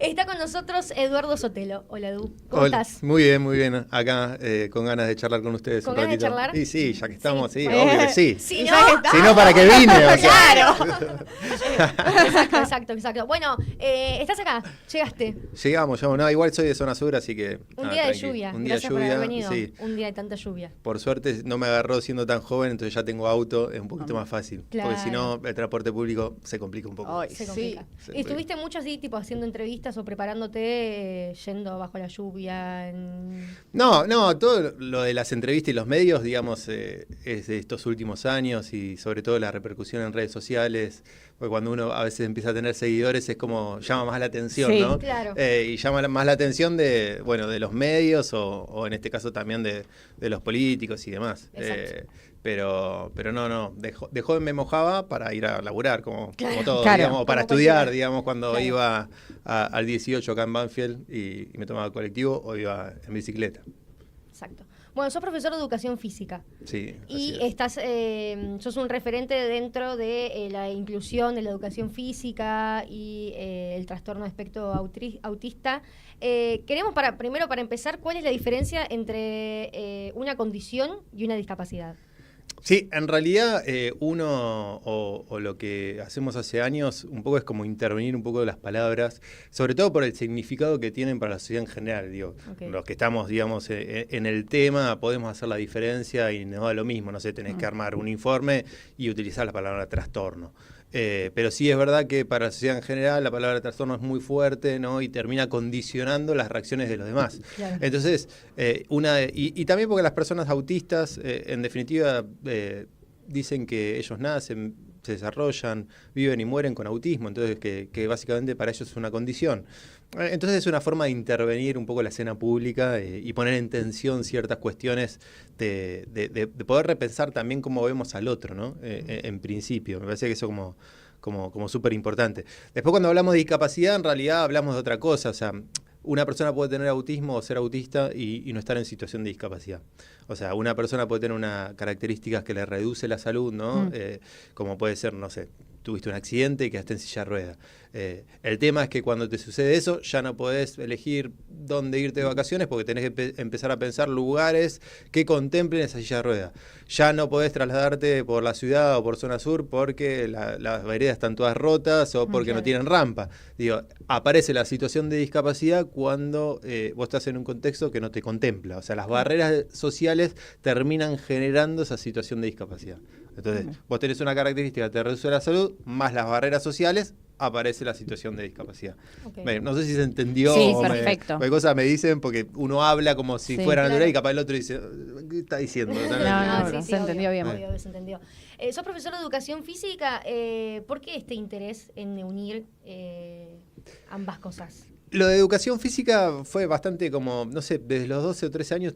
Está con nosotros Eduardo Sotelo. Hola, Edu. ¿Cómo estás? Muy bien, muy bien. Acá con ganas de charlar con ustedes ¿Con un ganas de ratito. charlar? Y sí, ya que estamos, sí, Bueno. obvio que sí. Si Si no, ¿para qué vine? O sea. Claro. Exacto. Bueno, estás acá, llegaste. Llegamos. No, igual soy de zona sur, así que... Un día de lluvia. Un día de Gracias por lluvia, haber venido. sí. Un día de tanta lluvia. Por suerte no me agarró siendo tan joven, entonces ya tengo auto, es un poquito más fácil. Claro. Porque si no, el transporte público se complica un poco. Se complica. ¿Estuviste mucho así, tipo, haciendo entrevistas o preparándote, yendo bajo la lluvia? No, todo lo de las entrevistas y los medios, digamos, es de estos últimos años y sobre todo la repercusión en redes sociales, porque cuando uno a veces empieza a tener seguidores es como llama más la atención, sí, ¿no? Claro. Y llama más la atención de los medios o en este caso también de los políticos y demás. Pero no, de joven me mojaba para ir a laburar, como todo, digamos, para estudiar, digamos, cuando iba al 18 acá en Banfield y me tomaba colectivo o iba en bicicleta. Exacto. Bueno, sos profesor de educación física. Sí. Y sos un referente dentro de la inclusión de la educación física y el trastorno de espectro autista. Queremos, primero para empezar, ¿cuál es la diferencia entre una condición y una discapacidad? Sí, en realidad uno o lo que hacemos hace años un poco es como intervenir un poco de las palabras, sobre todo por el significado que tienen para la sociedad en general. Digo, los que estamos, digamos, en el tema podemos hacer la diferencia y nos da lo mismo, no sé, tenés que armar un informe y utilizar la palabra trastorno. Pero sí es verdad que para la sociedad en general la palabra trastorno es muy fuerte, ¿no? Y termina condicionando las reacciones de los demás. Claro. Entonces, y también porque las personas autistas, en definitiva, dicen que ellos nacen, se desarrollan, viven y mueren con autismo, entonces que básicamente para ellos es una condición. Entonces es una forma de intervenir un poco la escena pública y poner en tensión ciertas cuestiones de poder repensar también cómo vemos al otro, ¿no? En principio, me parece que eso como súper importante. Después cuando hablamos de discapacidad, en realidad hablamos de otra cosa, o sea, una persona puede tener autismo o ser autista y no estar en situación de discapacidad. O sea, una persona puede tener una características que le reduce la salud, ¿no? Como puede ser, no sé, tuviste un accidente y quedaste en silla de ruedas. El tema es que cuando te sucede eso, ya no podés elegir dónde irte de vacaciones porque tenés que empezar a pensar lugares que contemplen esa silla de ruedas. Ya no podés trasladarte por la ciudad o por zona sur porque las veredas están todas rotas o porque no tienen rampa. Digo, aparece la situación de discapacidad cuando vos estás en un contexto que no te contempla. O sea, las barreras sociales terminan generando esa situación de discapacidad. Entonces, vos tenés una característica que te reduce la salud, más las barreras sociales, aparece la situación de discapacidad. No sé si se entendió. Sí, perfecto. Qué cosas me dicen, porque uno habla como si fuera natural y capaz el otro dice, ¿qué está diciendo? No, se entendió bien. Obvio, se entendió. Sos profesor de educación física, ¿por qué este interés en unir ambas cosas? Lo de educación física fue bastante como, no sé, desde los 12 o 13 años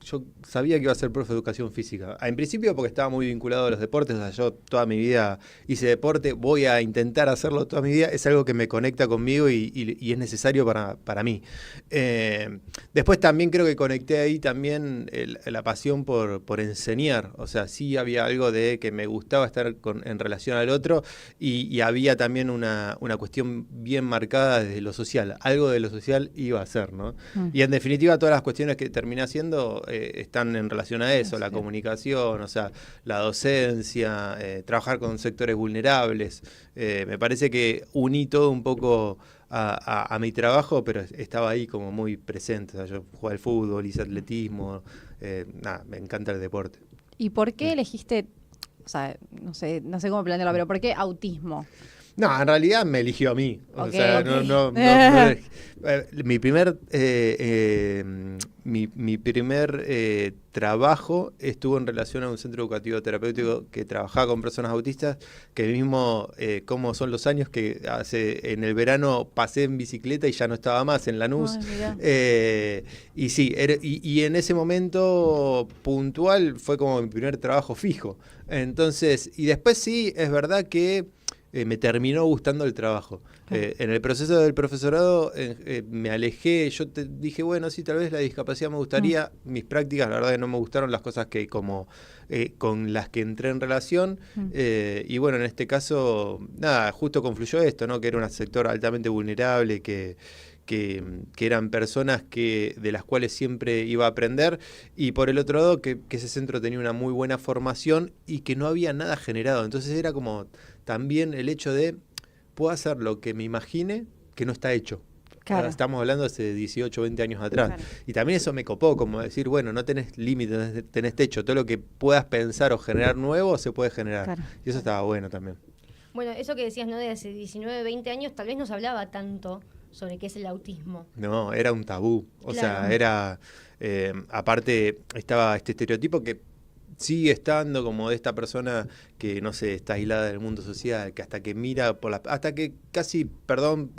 yo sabía que iba a ser profe de educación física. En principio porque estaba muy vinculado a los deportes, o sea, yo toda mi vida hice deporte, voy a intentar hacerlo toda mi vida, es algo que me conecta conmigo y es necesario para mí. Después también creo que conecté ahí también la pasión por enseñar, o sea, sí había algo de que me gustaba estar en relación al otro y había también una cuestión bien marcada desde lo social, algo de lo social iba a ser, ¿no? Y en definitiva todas las cuestiones que terminé haciendo están en relación a eso, la comunicación, o sea, la docencia, trabajar con sectores vulnerables. Me parece que uní todo un poco a mi trabajo, pero estaba ahí como muy presente. O sea, yo jugaba al fútbol, hice atletismo, me encanta el deporte. ¿Y por qué elegiste, o sea, no sé cómo plantearlo, pero por qué autismo? No, en realidad me eligió a mí. O sea, mi primer trabajo estuvo en relación a un centro educativo terapéutico que trabajaba con personas autistas, que mismo, como son los años que en el verano pasé en bicicleta y ya no estaba más en Lanús. Y sí, y en ese momento puntual fue como mi primer trabajo fijo. Entonces, y después sí, es verdad que me terminó gustando el trabajo. En el proceso del profesorado me alejé, yo dije, bueno, sí, tal vez la discapacidad me gustaría, mis prácticas, la verdad que no me gustaron las cosas que con las que entré en relación, y bueno, en este caso, nada, justo confluyó esto, ¿no? Que era un sector altamente vulnerable, que eran personas de las cuales siempre iba a aprender, y por el otro lado que ese centro tenía una muy buena formación y que no había nada generado. Entonces era como también el hecho de, puedo hacer lo que me imagine que no está hecho. Claro. Estamos hablando hace 18, 20 años atrás. Claro. Y también eso me copó, como decir, bueno, no tenés límites, tenés techo. Todo lo que puedas pensar o generar nuevo se puede generar. Claro. Y eso estaba bueno también. Bueno, eso que decías, ¿no? De hace 19, 20 años, tal vez no se hablaba tanto sobre qué es el autismo. No, era un tabú. O sea, era... aparte, estaba este estereotipo que sigue estando como de esta persona que, no sé, está aislada del mundo social, que hasta que mira hasta que casi, perdón,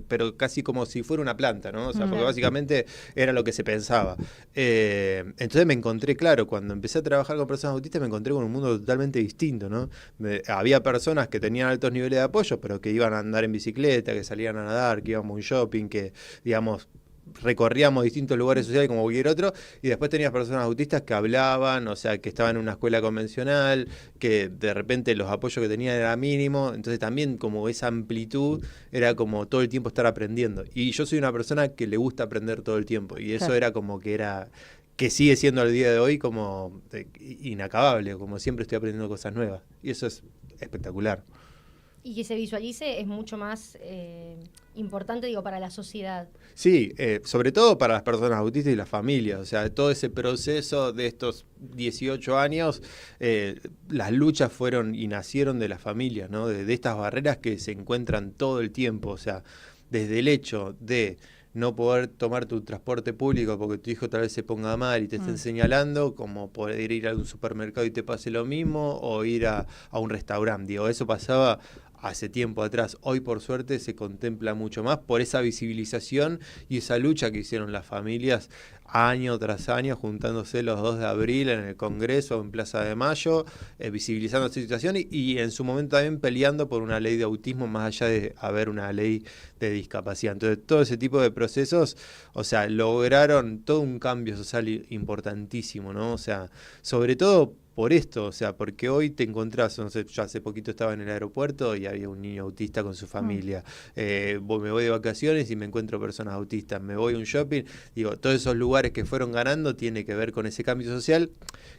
pero casi como si fuera una planta, ¿no? O sea, porque básicamente era lo que se pensaba. Entonces me encontré, claro, cuando empecé a trabajar con personas autistas me encontré con un mundo totalmente distinto, ¿no? Había personas que tenían altos niveles de apoyo, pero que iban a andar en bicicleta, que salían a nadar, que íbamos a un shopping, que, digamos, recorríamos distintos lugares sociales como cualquier otro, y después tenías personas autistas que hablaban, o sea, que estaban en una escuela convencional, que de repente los apoyos que tenían era mínimo, entonces también como esa amplitud era como todo el tiempo estar aprendiendo. Y yo soy una persona que le gusta aprender todo el tiempo, y eso era como que sigue siendo al día de hoy como inacabable, como siempre estoy aprendiendo cosas nuevas, y eso es espectacular. Y que se visualice es mucho más importante, digo, para la sociedad. Sí, sobre todo para las personas autistas y las familias. O sea, todo ese proceso de estos 18 años, las luchas fueron y nacieron de las familias, ¿no? De estas barreras que se encuentran todo el tiempo. O sea, desde el hecho de no poder tomar tu transporte público porque tu hijo tal vez se ponga mal y te estén señalando, como poder ir a un supermercado y te pase lo mismo, o ir a un restaurante. Digo, eso pasaba hace tiempo atrás. Hoy, por suerte, se contempla mucho más por esa visibilización y esa lucha que hicieron las familias año tras año, juntándose los 2 de abril en el Congreso, en Plaza de Mayo, visibilizando esta situación y en su momento también peleando por una ley de autismo más allá de haber una ley de discapacidad. Entonces, todo ese tipo de procesos, o sea, lograron todo un cambio social importantísimo, ¿no? O sea, sobre todo por esto, o sea, porque hoy te encontrás, no sé, yo hace poquito estaba en el aeropuerto y había un niño autista con su familia. Me voy de vacaciones y me encuentro personas autistas. Me voy a un shopping, digo, todos esos lugares que fueron ganando tiene que ver con ese cambio social,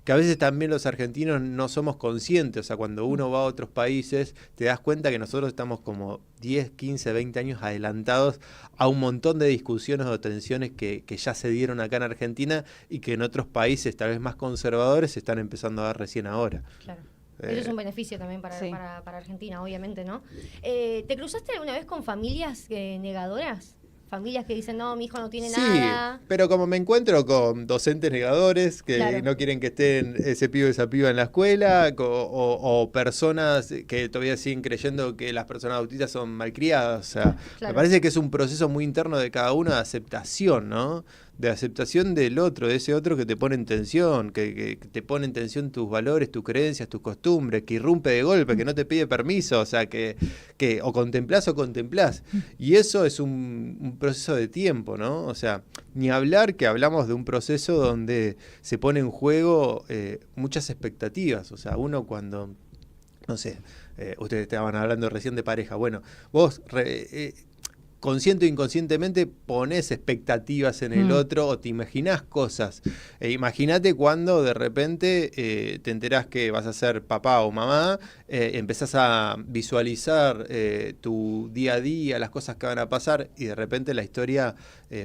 que a veces también los argentinos no somos conscientes. O sea, cuando uno va a otros países, te das cuenta que nosotros estamos como 10, 15, 20 años adelantados a un montón de discusiones o tensiones que ya se dieron acá en Argentina y que en otros países tal vez más conservadores se están empezando a dar recién ahora. Claro. Eso es un beneficio también para Argentina, obviamente, ¿no? ¿Te cruzaste alguna vez con familias negadoras? Familias que dicen, no, mi hijo no tiene nada. Sí, pero como me encuentro con docentes negadores que no quieren que estén ese pibe o esa piba en la escuela, o personas que todavía siguen creyendo que las personas autistas son malcriadas. O sea, me parece que es un proceso muy interno de cada uno de aceptación, ¿no? De aceptación del otro, de ese otro que te pone en tensión, que te pone en tensión tus valores, tus creencias, tus costumbres, que irrumpe de golpe, que no te pide permiso, o sea, que o contemplás. Y eso es un proceso de tiempo, ¿no? O sea, ni hablar que hablamos de un proceso donde se pone en juego muchas expectativas. O sea, uno cuando, no sé, ustedes estaban hablando recién de pareja, bueno, vos... consciente o inconscientemente pones expectativas en el otro o te imaginás cosas. Imagínate cuando de repente te enterás que vas a ser papá o mamá, empezás a visualizar tu día a día, las cosas que van a pasar, y de repente la historia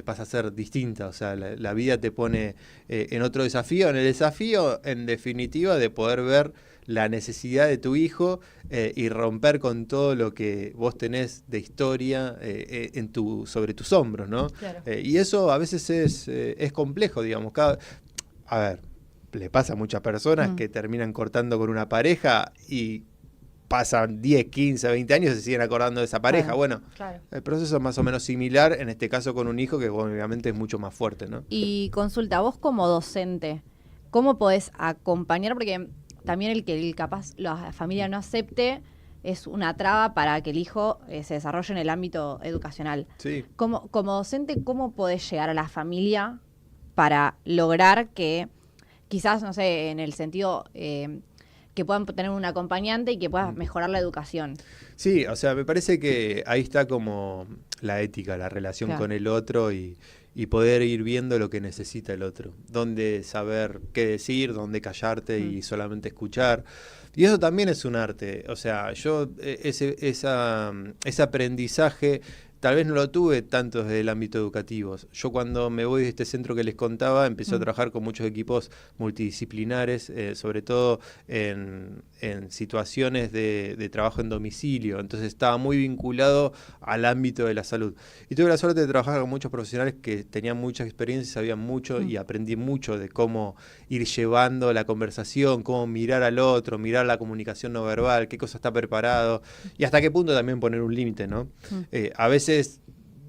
pasa a ser distinta. O sea, la vida te pone en otro desafío, en el desafío, en definitiva, de poder ver la necesidad de tu hijo y romper con todo lo que vos tenés de historia sobre tus hombros, ¿no? Claro. Y eso a veces es complejo, digamos. A ver, le pasa a muchas personas que terminan cortando con una pareja y pasan 10, 15, 20 años y se siguen acordando de esa pareja. Bueno, el proceso es más o menos similar, en este caso con un hijo que obviamente es mucho más fuerte, ¿no? Y consulta, vos como docente, ¿cómo podés acompañar? Porque también el que capaz la familia no acepte, es una traba para que el hijo se desarrolle en el ámbito educacional. Sí. Como docente, ¿cómo podés llegar a la familia para lograr que, quizás, no sé, en el sentido que puedan tener un acompañante y que pueda mejorar la educación? Sí, o sea, me parece que ahí está como la ética, la relación Claro. con el otro y poder ir viendo lo que necesita el otro. Dónde saber qué decir, dónde callarte y solamente escuchar. Y eso también es un arte. O sea, yo ese aprendizaje tal vez no lo tuve tanto desde el ámbito educativo. Yo cuando me voy de este centro que les contaba, empecé a trabajar con muchos equipos multidisciplinares, sobre todo en situaciones de trabajo en domicilio. Entonces estaba muy vinculado al ámbito de la salud. Y tuve la suerte de trabajar con muchos profesionales que tenían mucha experiencia, sabían mucho y aprendí mucho de cómo ir llevando la conversación, cómo mirar al otro, mirar la comunicación no verbal, qué cosa está preparado y hasta qué punto también poner un límite, ¿no? A veces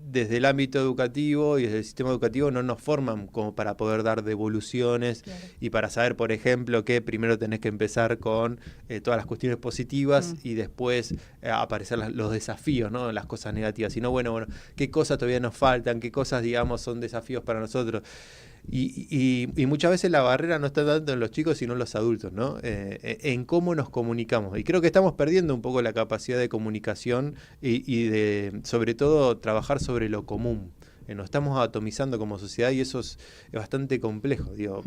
desde el ámbito educativo y desde el sistema educativo no nos forman como para poder dar devoluciones y para saber, por ejemplo, que primero tenés que empezar con todas las cuestiones positivas y después aparecer los desafíos, ¿no? Las cosas negativas. Sino, bueno, qué cosas todavía nos faltan, qué cosas, digamos, son desafíos para nosotros. Y muchas veces la barrera no está tanto en los chicos, sino en los adultos, ¿no? En cómo nos comunicamos. Y creo que estamos perdiendo un poco la capacidad de comunicación y de, sobre todo, trabajar sobre lo común. Nos estamos atomizando como sociedad y eso es bastante complejo. Digo,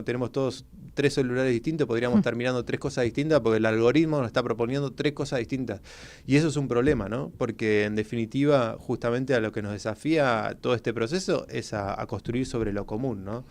tenemos todos 3 celulares distintos, podríamos estar mirando 3 cosas distintas porque el algoritmo nos está proponiendo 3 cosas distintas. Y eso es un problema, ¿no? Porque en definitiva, justamente a lo que nos desafía todo este proceso es a construir sobre lo común, ¿no?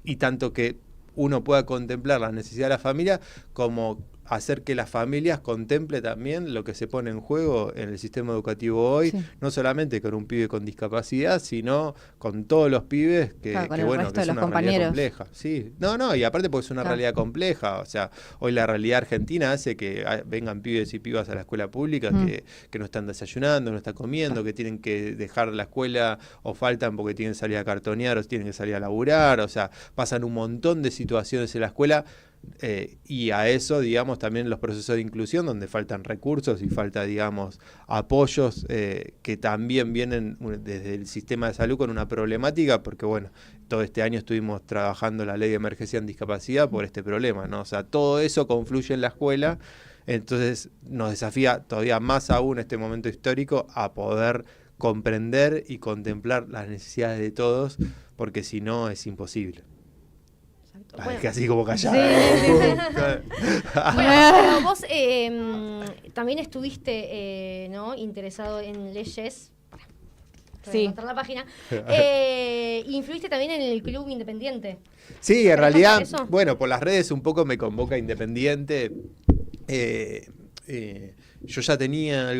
Y tanto que uno pueda contemplar las necesidades de la familia como hacer que las familias contemple también lo que se pone en juego en el sistema educativo hoy, no solamente con un pibe con discapacidad, sino con todos los pibes que bueno, que es una realidad compleja. Sí, y aparte porque es una realidad compleja, o sea, hoy la realidad argentina hace que vengan pibes y pibas a la escuela pública que no están desayunando, no están comiendo, que tienen que dejar la escuela o faltan porque tienen que salir a cartonear o tienen que salir a laburar, o sea, pasan un montón de situaciones en la escuela. Y a eso, digamos, también los procesos de inclusión, donde faltan recursos y falta, digamos, apoyos que también vienen desde el sistema de salud con una problemática, porque, bueno, todo este año estuvimos trabajando la ley de emergencia en discapacidad por este problema, ¿no? O sea, todo eso confluye en la escuela, entonces nos desafía todavía más aún este momento histórico a poder comprender y contemplar las necesidades de todos, porque si no es imposible. Bueno. Es que así como callado. Sí. Bueno, vos también estuviste ¿no? interesado en leyes. Para encontrar la página. Influiste también en el Club Independiente. Sí, en realidad, bueno, por las redes un poco me convoca Independiente. Yo ya tenía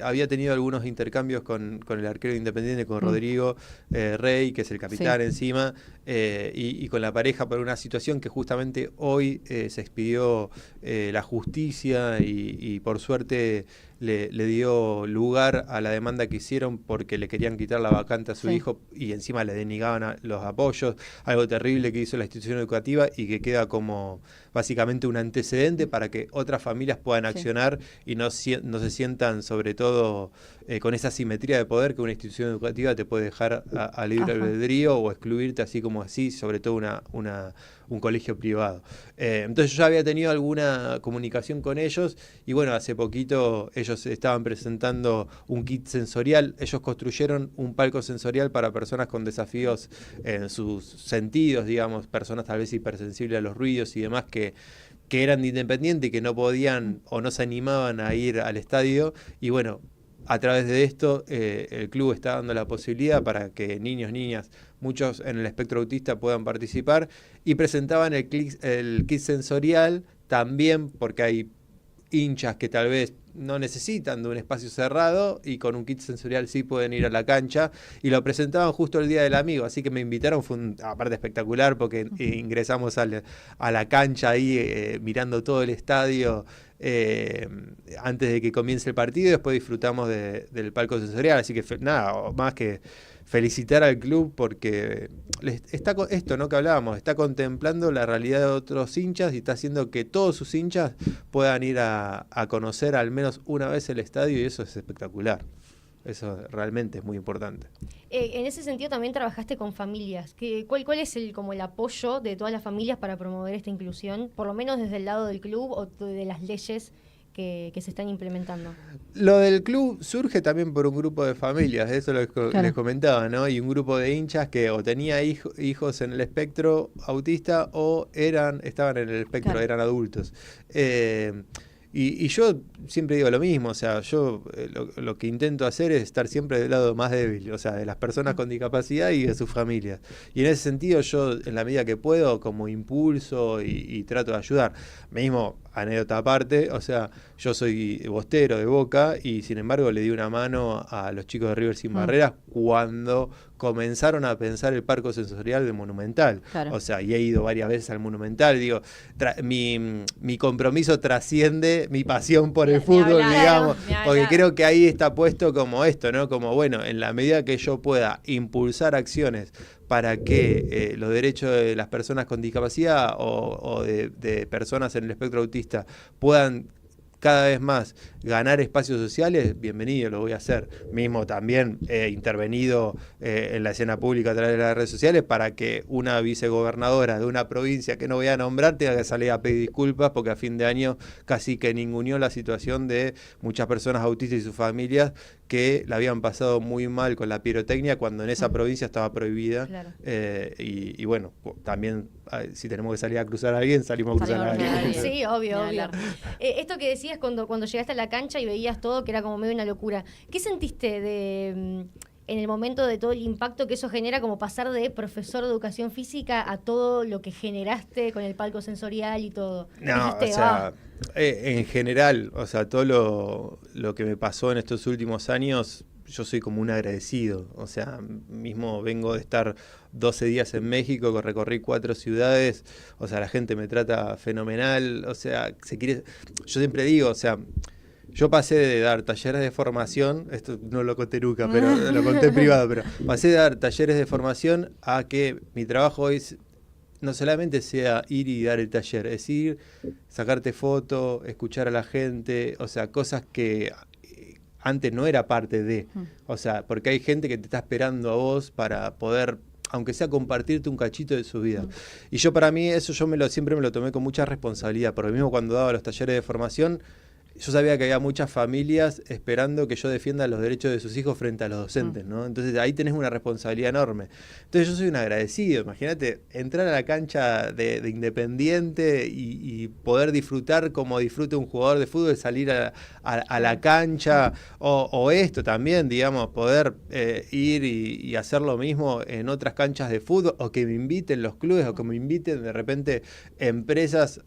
había tenido algunos intercambios con el arquero de Independiente, con Rodrigo Rey, que es el capitán encima, y con la pareja por una situación que justamente hoy se expidió la justicia y por suerte le dio lugar a la demanda que hicieron porque le querían quitar la vacante a su hijo y encima le denegaban los apoyos, algo terrible que hizo la institución educativa y que queda como básicamente un antecedente para que otras familias puedan accionar y no se sientan sobre todo con esa simetría de poder que una institución educativa te puede dejar a libre albedrío o excluirte así como así, sobre todo un colegio privado. Entonces yo ya había tenido alguna comunicación con ellos y bueno, hace poquito ellos estaban presentando un kit sensorial, ellos construyeron un palco sensorial para personas con desafíos en sus sentidos, digamos, personas tal vez hipersensibles a los ruidos y demás que eran de Independiente y que no podían o no se animaban a ir al estadio y bueno, a través de esto el club está dando la posibilidad para que niños, niñas, muchos en el espectro autista puedan participar y presentaban el kit sensorial también porque hay hinchas que tal vez no necesitan de un espacio cerrado y con un kit sensorial sí pueden ir a la cancha y lo presentaban justo el Día del Amigo, así que me invitaron, fue aparte espectacular porque ingresamos a la cancha ahí mirando todo el estadio antes de que comience el partido, y después disfrutamos del palco sensorial. Así que nada, más que felicitar al club porque está esto, ¿no?, que hablábamos, está contemplando la realidad de otros hinchas y está haciendo que todos sus hinchas puedan ir a conocer al menos una vez el estadio, y eso es espectacular. Eso realmente es muy importante. En ese sentido también trabajaste con familias. ¿Cuál es como el apoyo de todas las familias para promover esta inclusión, por lo menos desde el lado del club o de las leyes que se están implementando? Lo del club surge también por un grupo de familias, eso les comentaba, ¿no? Y un grupo de hinchas que o tenía hijos en el espectro autista o estaban en el espectro, eran adultos. Y yo siempre digo lo mismo, o sea, yo lo que intento hacer es estar siempre del lado más débil, o sea, de las personas con discapacidad y de sus familias. Y en ese sentido yo, en la medida que puedo, como impulso y trato de ayudar. Mismo, anécdota aparte, o sea, yo soy bostero de Boca y sin embargo le di una mano a los chicos de River Sin Barreras cuando comenzaron a pensar el parque sensorial de Monumental. Claro. O sea, y he ido varias veces al Monumental. Digo, mi compromiso trasciende mi pasión por el fútbol, digamos, porque creo que ahí está puesto como esto, ¿no? Como, bueno, en la medida que yo pueda impulsar acciones para que los derechos de las personas con discapacidad o de personas en el espectro autista puedan cada vez más ganar espacios sociales, bienvenido, lo voy a hacer. Mismo también he intervenido en la escena pública a través de las redes sociales para que una vicegobernadora de una provincia que no voy a nombrar tenga que salir a pedir disculpas porque a fin de año casi que ninguneó la situación de muchas personas autistas y sus familias que la habían pasado muy mal con la pirotecnia cuando en esa provincia estaba prohibida. Claro. Y bueno, también si tenemos que salir a cruzar a alguien, salimos a cruzar a alguien. Sí, obvio. Esto que decías cuando llegaste a la cancha y veías todo, que era como medio una locura. ¿Qué sentiste en el momento de todo el impacto que eso genera, como pasar de profesor de educación física a todo lo que generaste con el palco sensorial y todo? No, dijiste, o sea, en general, o sea, todo lo que me pasó en estos últimos años, yo soy como un agradecido. O sea, mismo vengo de estar 12 días en México, que recorrí 4 ciudades, o sea, la gente me trata fenomenal, o sea, yo siempre digo, o sea, yo pasé de dar talleres de formación, esto no lo conté nunca, pero lo conté en privado, pero pasé de dar talleres de formación a que mi trabajo hoy no solamente sea ir y dar el taller, es ir, sacarte foto, escuchar a la gente, o sea, cosas que antes no era parte de, o sea, porque hay gente que te está esperando a vos para poder, aunque sea compartirte un cachito de su vida. Y yo para mí eso siempre me lo tomé con mucha responsabilidad, porque mismo cuando daba los talleres de formación, yo sabía que había muchas familias esperando que yo defienda los derechos de sus hijos frente a los docentes, ¿no? Entonces ahí tenés una responsabilidad enorme. Entonces yo soy un agradecido, imagínate, entrar a la cancha de Independiente y poder disfrutar como disfruta un jugador de fútbol, salir a la cancha, o esto también, digamos, poder ir y hacer lo mismo en otras canchas de fútbol, o que me inviten los clubes, o que me inviten de repente empresas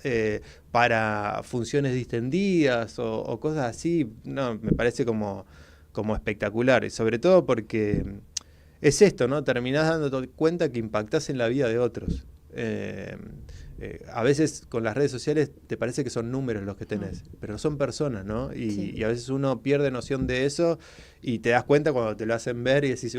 para funciones distendidas o cosas así, no, me parece como espectacular, y sobre todo porque es esto, ¿no? Terminás dándote cuenta que impactás en la vida de otros. A veces con las redes sociales te parece que son números los que tenés, pero no son personas, ¿no? Y a veces uno pierde noción de eso y te das cuenta cuando te lo hacen ver y decís,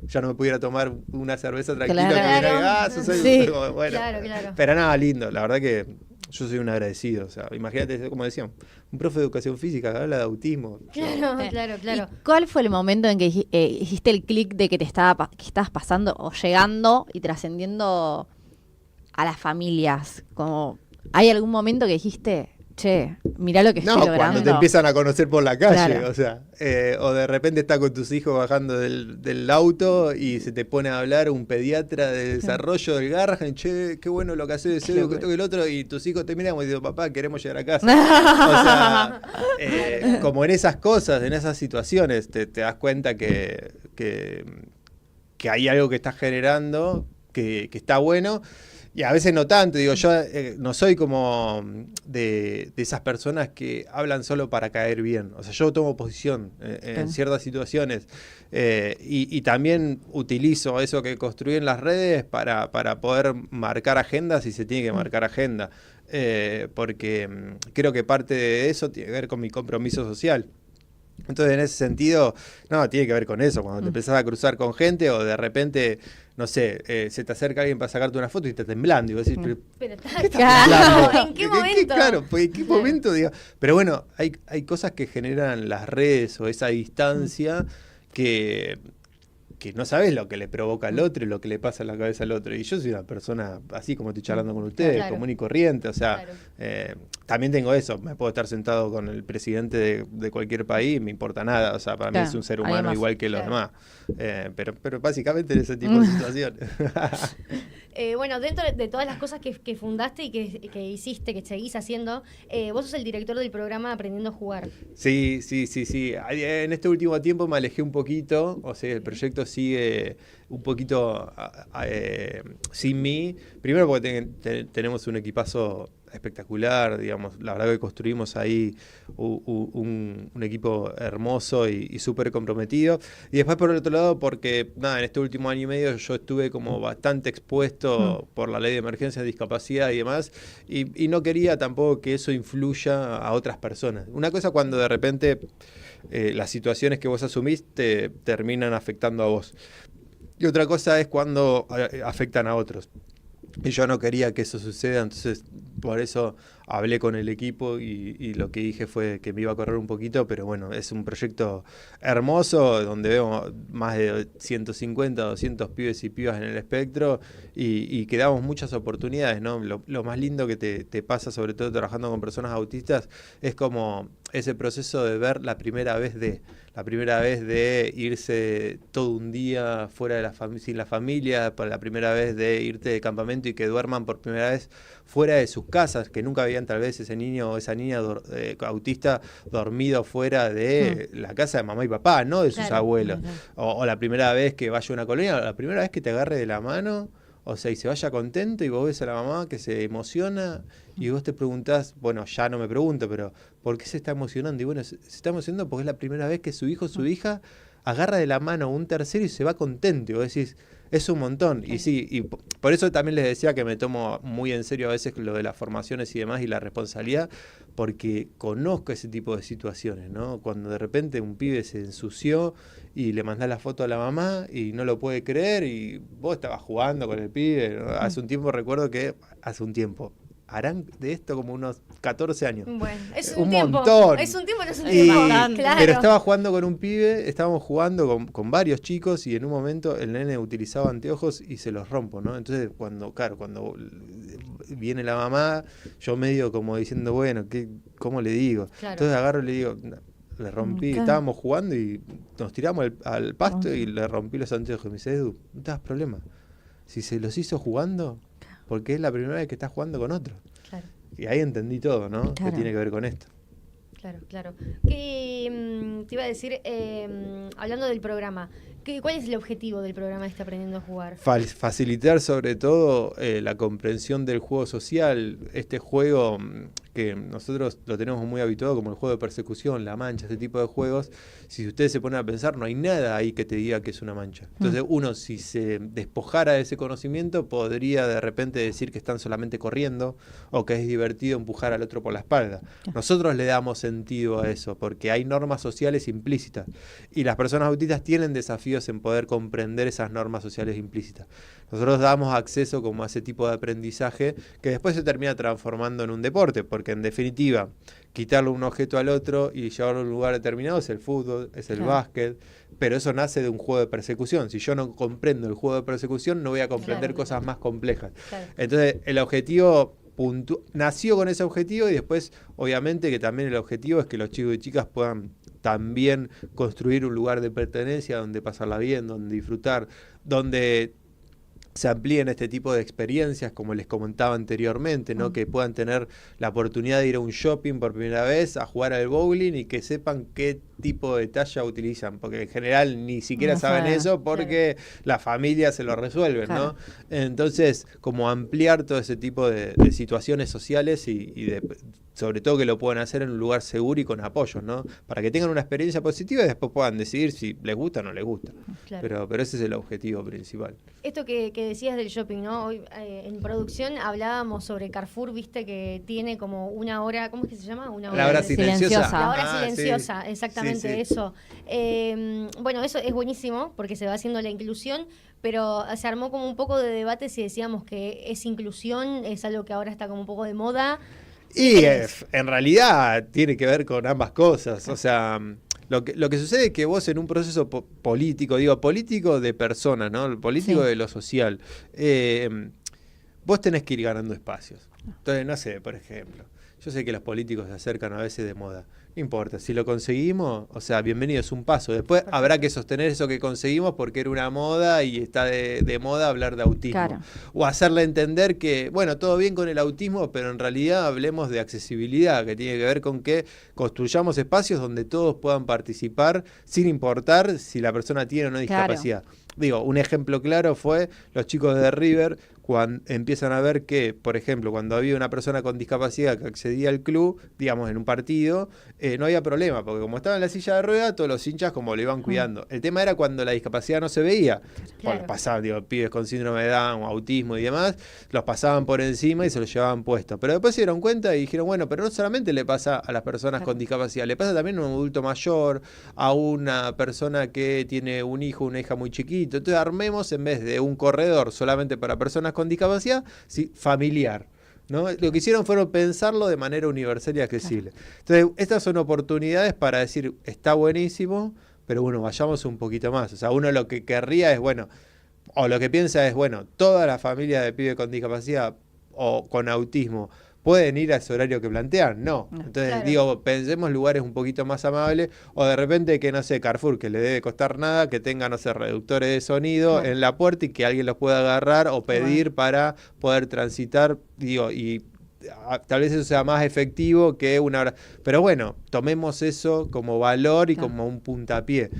ya no me pudiera tomar una cerveza tranquila. Claro. Bueno, claro. Pero nada, lindo, la verdad que yo soy un agradecido, o sea, imagínate, como decíamos, un profe de educación física que habla de autismo. Claro. ¿Y cuál fue el momento en que hiciste el clic de que estabas pasando o llegando y trascendiendo a las familias? Como, ¿hay algún momento que dijiste, che, mirá lo que estoy logrando? Cuando te empiezan a conocer por la calle, claro. O sea, o de repente estás con tus hijos bajando del auto y se te pone a hablar un pediatra de desarrollo del Garrahan, che, qué bueno lo que hace ese, que toque el otro, y tus hijos te miran como diciendo, papá, queremos llegar a casa. O sea, como en esas cosas, en esas situaciones, te das cuenta que hay algo que estás generando, que está bueno. Y a veces no tanto, digo, yo no soy como de esas personas que hablan solo para caer bien. O sea, yo tomo posición en ciertas situaciones y también utilizo eso que construí en las redes para poder marcar agendas si se tiene que marcar agenda. Porque creo que parte de eso tiene que ver con mi compromiso social. Entonces, en ese sentido, no, tiene que ver con eso. Cuando te empezás a cruzar con gente o de repente, no sé, se te acerca alguien para sacarte una foto y te temblando. Y vos decís, pero ¿qué estás temblando? ¿En qué momento? Claro, pues, ¿en qué momento? Digo? Pero bueno, hay cosas que generan las redes o esa distancia que no sabes lo que le provoca al otro y lo que le pasa en la cabeza al otro. Y yo soy una persona, así como estoy charlando con ustedes, común y corriente. O sea, también tengo eso. Me puedo estar sentado con el presidente de cualquier país, me importa nada. O sea, para mí es un ser humano igual que los demás. Pero básicamente en ese tipo de situaciones. Bueno, dentro de todas las cosas que fundaste y que hiciste, que seguís haciendo, vos sos el director del programa Aprendiendo a Jugar. Sí. En este último tiempo me alejé un poquito, o sea, el proyecto sigue un poquito sin mí. Primero porque tenemos un equipazo espectacular, digamos, la verdad que construimos ahí un equipo hermoso y súper comprometido. Y después por el otro lado porque, nada, en este último año y medio yo estuve como bastante expuesto por la ley de emergencia de discapacidad y demás, y no quería tampoco que eso influya a otras personas. Una cosa cuando de repente las situaciones que vos asumís te terminan afectando a vos. Y otra cosa es cuando afectan a otros. Y yo no quería que eso suceda, entonces por eso hablé con el equipo y lo que dije fue que me iba a correr un poquito, pero bueno, es un proyecto hermoso donde vemos más de 150, 200 pibes y pibas en el espectro y que damos muchas oportunidades, ¿no? Lo más lindo que te pasa, sobre todo trabajando con personas autistas, es como ese proceso de ver la primera vez de irse todo un día fuera de sin la familia, por la primera vez de irte de campamento y que duerman por primera vez fuera de sus casas, que nunca veían tal vez ese niño o esa niña autista dormido fuera de la casa de mamá y papá, no de sus abuelos. O la primera vez que vaya a una colonia, o la primera vez que te agarre de la mano, o sea, y se vaya contento y vos ves a la mamá que se emociona y vos te preguntás, bueno, ya no me pregunto, pero ¿por qué se está emocionando? Y bueno, se está emocionando porque es la primera vez que su hijo o su hija agarra de la mano a un tercero y se va contento. Y vos decís, es un montón. Y sí, y por eso también les decía que me tomo muy en serio a veces lo de las formaciones y demás y la responsabilidad, porque conozco ese tipo de situaciones, ¿no? Cuando de repente un pibe se ensució y le mandás la foto a la mamá y no lo puede creer y vos estabas jugando con el pibe, ¿no? Hace un tiempo, harán de esto como unos 14 años. Bueno, es un tiempo. Montón. Es un tiempo, no es un tiempo. Claro. Pero estaba jugando con un pibe, estábamos jugando con varios chicos y en un momento el nene utilizaba anteojos y se los rompo, ¿no? Entonces, cuando viene la mamá, yo medio como diciendo, bueno, ¿cómo le digo? Claro. Entonces agarro y le digo, le rompí, estábamos jugando y nos tiramos al pasto y le rompí los anteojos. Y me dice, Edu, no te das problema. Si se los hizo jugando, porque es la primera vez que estás jugando con otro. Claro. Y ahí entendí todo, ¿no? Claro. Que tiene que ver con esto. Claro. ¿Qué te iba a decir, hablando del programa, cuál es el objetivo del programa de Aprendiendo a Jugar? Facilitar sobre todo la comprensión del juego social. Este juego que nosotros lo tenemos muy habituado como el juego de persecución, la mancha, ese tipo de juegos. Si ustedes se ponen a pensar, no hay nada ahí que te diga que es una mancha. Entonces uno, si se despojara de ese conocimiento, podría de repente decir que están solamente corriendo o que es divertido empujar al otro por la espalda. Nosotros le damos sentido a eso porque hay normas sociales implícitas y las personas autistas tienen desafíos en poder comprender esas normas sociales implícitas. Nosotros damos acceso como a ese tipo de aprendizaje que después se termina transformando en un deporte, porque en definitiva, quitarle un objeto al otro y llevarlo a un lugar determinado es el fútbol, es el básquet, pero eso nace de un juego de persecución. Si yo no comprendo el juego de persecución, no voy a comprender cosas más complejas. Entonces, el objetivo nació con ese objetivo y después, obviamente, que también el objetivo es que los chicos y chicas puedan también construir un lugar de pertenencia donde pasarla bien, donde disfrutar, donde se amplíen este tipo de experiencias, como les comentaba anteriormente, ¿no? Que puedan tener la oportunidad de ir a un shopping por primera vez, a jugar al bowling y que sepan qué tipo de talla utilizan, porque en general ni siquiera saben eso porque la familia se lo resuelven, ¿no? Entonces, como ampliar todo ese tipo de situaciones sociales y sobre todo que lo puedan hacer en un lugar seguro y con apoyos, ¿no? Para que tengan una experiencia positiva y después puedan decidir si les gusta o no les gusta. Pero ese es el objetivo principal. Esto que decías del shopping, ¿no? Hoy en producción hablábamos sobre Carrefour, viste que tiene como una hora, ¿cómo es que se llama? Una hora la hora silenciosa. La hora silenciosa, sí. exactamente eso. Bueno, eso es buenísimo porque se va haciendo la inclusión, pero se armó como un poco de debate si decíamos que es inclusión, es algo que ahora está como un poco de moda. Y en realidad tiene que ver con ambas cosas. O sea, lo que sucede es que vos en un proceso político, digo, político de personas, ¿no? El político de lo social, vos tenés que ir ganando espacios. Entonces, no sé, por ejemplo, yo sé que los políticos se acercan a veces de moda. No importa, si lo conseguimos, o sea, bienvenido, es un paso. Después habrá que sostener eso que conseguimos porque era una moda y está de moda hablar de autismo. Claro. O hacerle entender que, bueno, todo bien con el autismo, pero en realidad hablemos de accesibilidad, que tiene que ver con que construyamos espacios donde todos puedan participar sin importar si la persona tiene o no discapacidad. Digo, un ejemplo claro fue los chicos de River, cuando empiezan a ver que, por ejemplo, cuando había una persona con discapacidad que accedía al club, digamos, en un partido, no había problema, porque como estaba en la silla de ruedas, todos los hinchas como lo iban cuidando. El tema era cuando la discapacidad no se veía. Bueno, pasaban, digo, pibes con síndrome de Down, autismo y demás, los pasaban por encima y se los llevaban puestos. Pero después se dieron cuenta y dijeron, bueno, pero no solamente le pasa a las personas con discapacidad, le pasa también a un adulto mayor, a una persona que tiene un hijo, una hija muy chiquito. Entonces armemos, en vez de un corredor solamente para personas con discapacidad, familiar, ¿no? Lo que hicieron fueron pensarlo de manera universal y accesible. Entonces, estas son oportunidades para decir, está buenísimo, pero bueno, vayamos un poquito más. O sea, uno lo que querría es, bueno, o lo que piensa es, bueno, toda la familia de pibes con discapacidad o con autismo ¿pueden ir a ese horario que plantean? No. Entonces, digo, pensemos lugares un poquito más amables, o de repente que, no sé, Carrefour, que le debe costar nada, que tenga, no sé, reductores de sonido en la puerta y que alguien los pueda agarrar o pedir para poder transitar, digo, y tal vez eso sea más efectivo que una hora. Pero bueno, tomemos eso como valor y como un puntapié.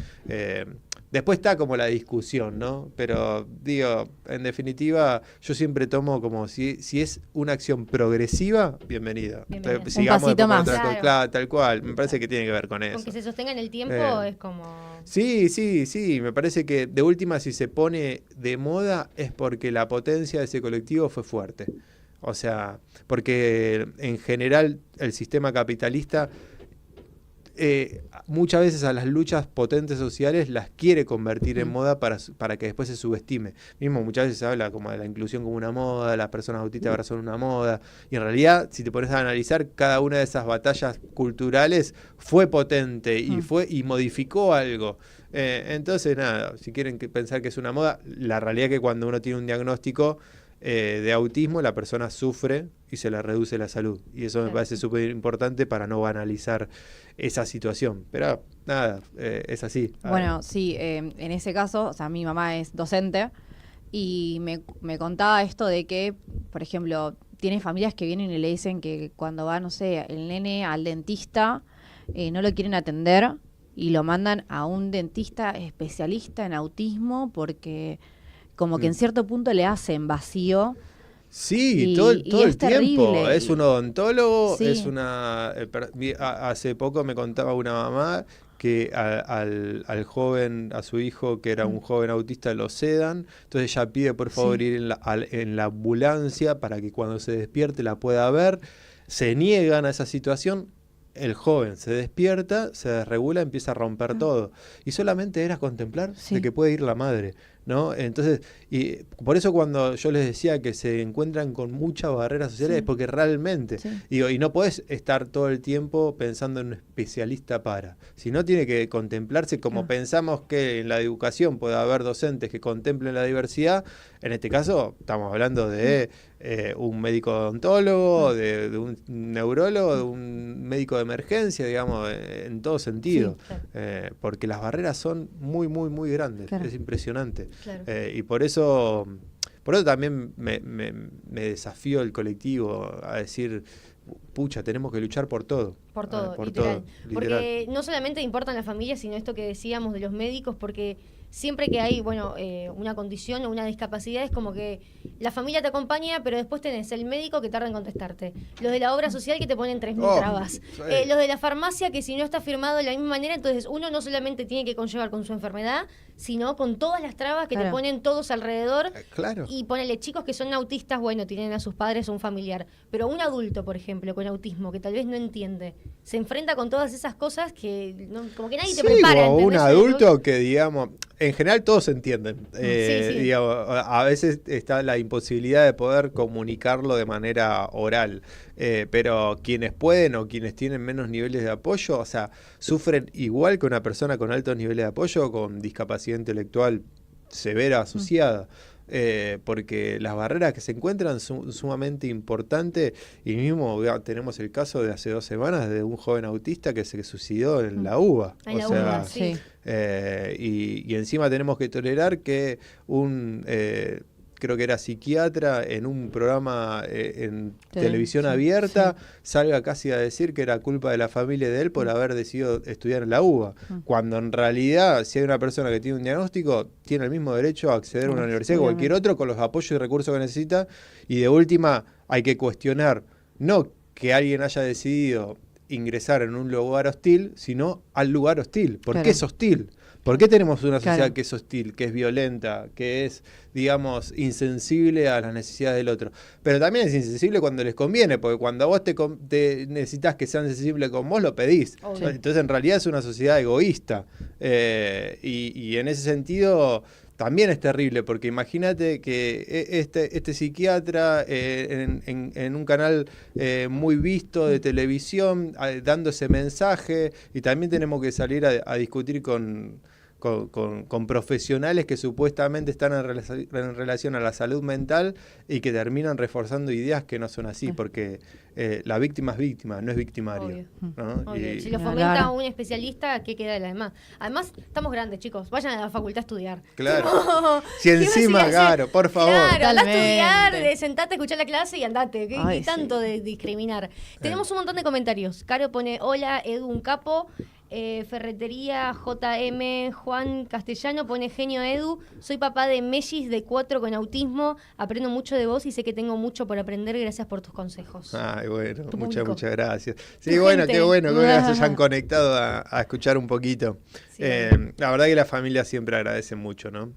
Después está como la discusión, ¿no? Pero, digo, en definitiva, yo siempre tomo como si es una acción progresiva, bienvenida. Entonces, sigamos un pasito más. Claro, tal cual. Me parece que tiene que ver con eso. Con que se sostenga en el tiempo es como... Sí. Me parece que de última, si se pone de moda, es porque la potencia de ese colectivo fue fuerte. O sea, porque en general el sistema capitalista... muchas veces a las luchas potentes sociales las quiere convertir en moda para que después se subestime. Mismo muchas veces se habla como de la inclusión como una moda, las personas autistas ahora son una moda, y en realidad si te pones a analizar, cada una de esas batallas culturales fue potente y modificó algo. Entonces nada, si quieren pensar que es una moda, la realidad es que cuando uno tiene un diagnóstico de autismo, la persona sufre y se le reduce la salud. Y eso me parece súper importante para no banalizar esa situación. Pero nada, es así. Bueno, sí, en ese caso, o sea, mi mamá es docente y me contaba esto de que, por ejemplo, tiene familias que vienen y le dicen que cuando va, no sé, el nene al dentista, no lo quieren atender y lo mandan a un dentista especialista en autismo porque... como que en cierto punto le hacen vacío. Sí, todo el tiempo. Terrible. Es un odontólogo, es una... hace poco me contaba una mamá que al joven, a su hijo, que era un joven autista, lo sedan. Entonces ella pide por favor ir en la ambulancia para que cuando se despierte la pueda ver. Se niegan a esa situación. El joven se despierta, se desregula, empieza a romper todo. Y solamente era contemplar de que puede ir la madre, ¿no? Entonces, y por eso cuando yo les decía que se encuentran con muchas barreras sociales, es porque realmente, digo, y no podés estar todo el tiempo pensando en un especialista sino tiene que contemplarse como pensamos que en la educación puede haber docentes que contemplen la diversidad. En este caso, estamos hablando de un médico odontólogo, de un neurólogo, de un médico de emergencia, digamos, en todo sentido. Porque las barreras son muy, muy, muy grandes. Es impresionante. Y por eso también me desafió el colectivo a decir, pucha, tenemos que luchar por todo. Por todo, por literal. todo, Porque no solamente importan las familias, sino esto que decíamos de los médicos, porque siempre que hay, una condición o una discapacidad, es como que la familia te acompaña, pero después tenés el médico que tarda en contestarte, los de la obra social que te ponen 3.000 trabas, los de la farmacia que si no está firmado de la misma manera, entonces uno no solamente tiene que conllevar con su enfermedad, sino con todas las trabas que te ponen todos alrededor. Claro. Y ponele chicos que son autistas, tienen a sus padres o un familiar, pero un adulto, por ejemplo, con autismo, que tal vez no entiende, se enfrenta con todas esas cosas que como que nadie te prepara. O un adulto que, digamos, en general todos se entienden. Sí. Digamos, a veces está la imposibilidad de poder comunicarlo de manera oral. Pero quienes pueden o quienes tienen menos niveles de apoyo, o sea, sufren igual que una persona con altos niveles de apoyo, con discapacidad intelectual severa asociada. Porque las barreras que se encuentran son sumamente importantes, y mismo tenemos el caso de hace 2 semanas de un joven autista que se suicidó en la UBA. En la UBA, sí. Y encima tenemos que tolerar que creo que era psiquiatra, en un programa en televisión abierta, salga casi a decir que era culpa de la familia de él por haber decidido estudiar en la UBA. Cuando en realidad, si hay una persona que tiene un diagnóstico, tiene el mismo derecho a acceder a una universidad que cualquier otro, con los apoyos y recursos que necesita. Y de última, hay que cuestionar, no que alguien haya decidido ingresar en un lugar hostil, sino al lugar hostil. ¿Por qué es hostil? ¿Por qué tenemos una sociedad que es hostil, que es violenta, que es, digamos, insensible a las necesidades del otro? Pero también es insensible cuando les conviene, porque cuando vos te necesitas que sean sensibles con vos, lo pedís. Entonces, en realidad es una sociedad egoísta. Y en ese sentido también es terrible, porque imagínate que este psiquiatra en un canal muy visto de televisión, dando ese mensaje, y también tenemos que salir a discutir con profesionales que supuestamente están en relación a la salud mental y que terminan reforzando ideas que no son así, porque la víctima es víctima, no es victimario. ¿No? Obvio. Si lo fomenta un especialista, ¿qué queda de la demás? Además, estamos grandes, chicos, vayan a la facultad a estudiar. Claro. Si encima, claro, por favor. Claro, anda a estudiar, sentate, escuchar la clase y andate. ¿Qué tanto de discriminar? Tenemos un montón de comentarios. Caro pone, hola, Edu, un capo. Ferretería JM Juan Castellano pone, genio Edu, soy papá de Mellis de 4 con autismo, aprendo mucho de vos y sé que tengo mucho por aprender, gracias por tus consejos. Ay, bueno, muchas gracias. Sí, bueno, qué bueno que se hayan conectado a escuchar un poquito. Sí. La verdad que la familia siempre agradece mucho, ¿no?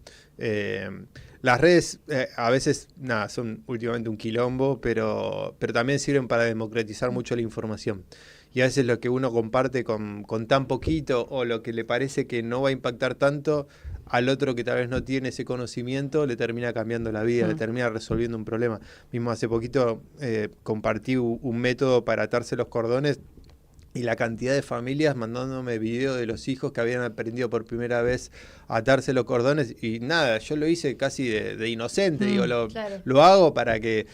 Las redes a veces, son últimamente un quilombo, pero también sirven para democratizar mucho la información. Y a veces lo que uno comparte con tan poquito, o lo que le parece que no va a impactar tanto, al otro que tal vez no tiene ese conocimiento, le termina cambiando la vida, le termina resolviendo un problema. Mismo hace poquito compartí un método para atarse los cordones, y la cantidad de familias mandándome videos de los hijos que habían aprendido por primera vez a atarse los cordones, y nada, yo lo hice casi de inocente, lo hago para que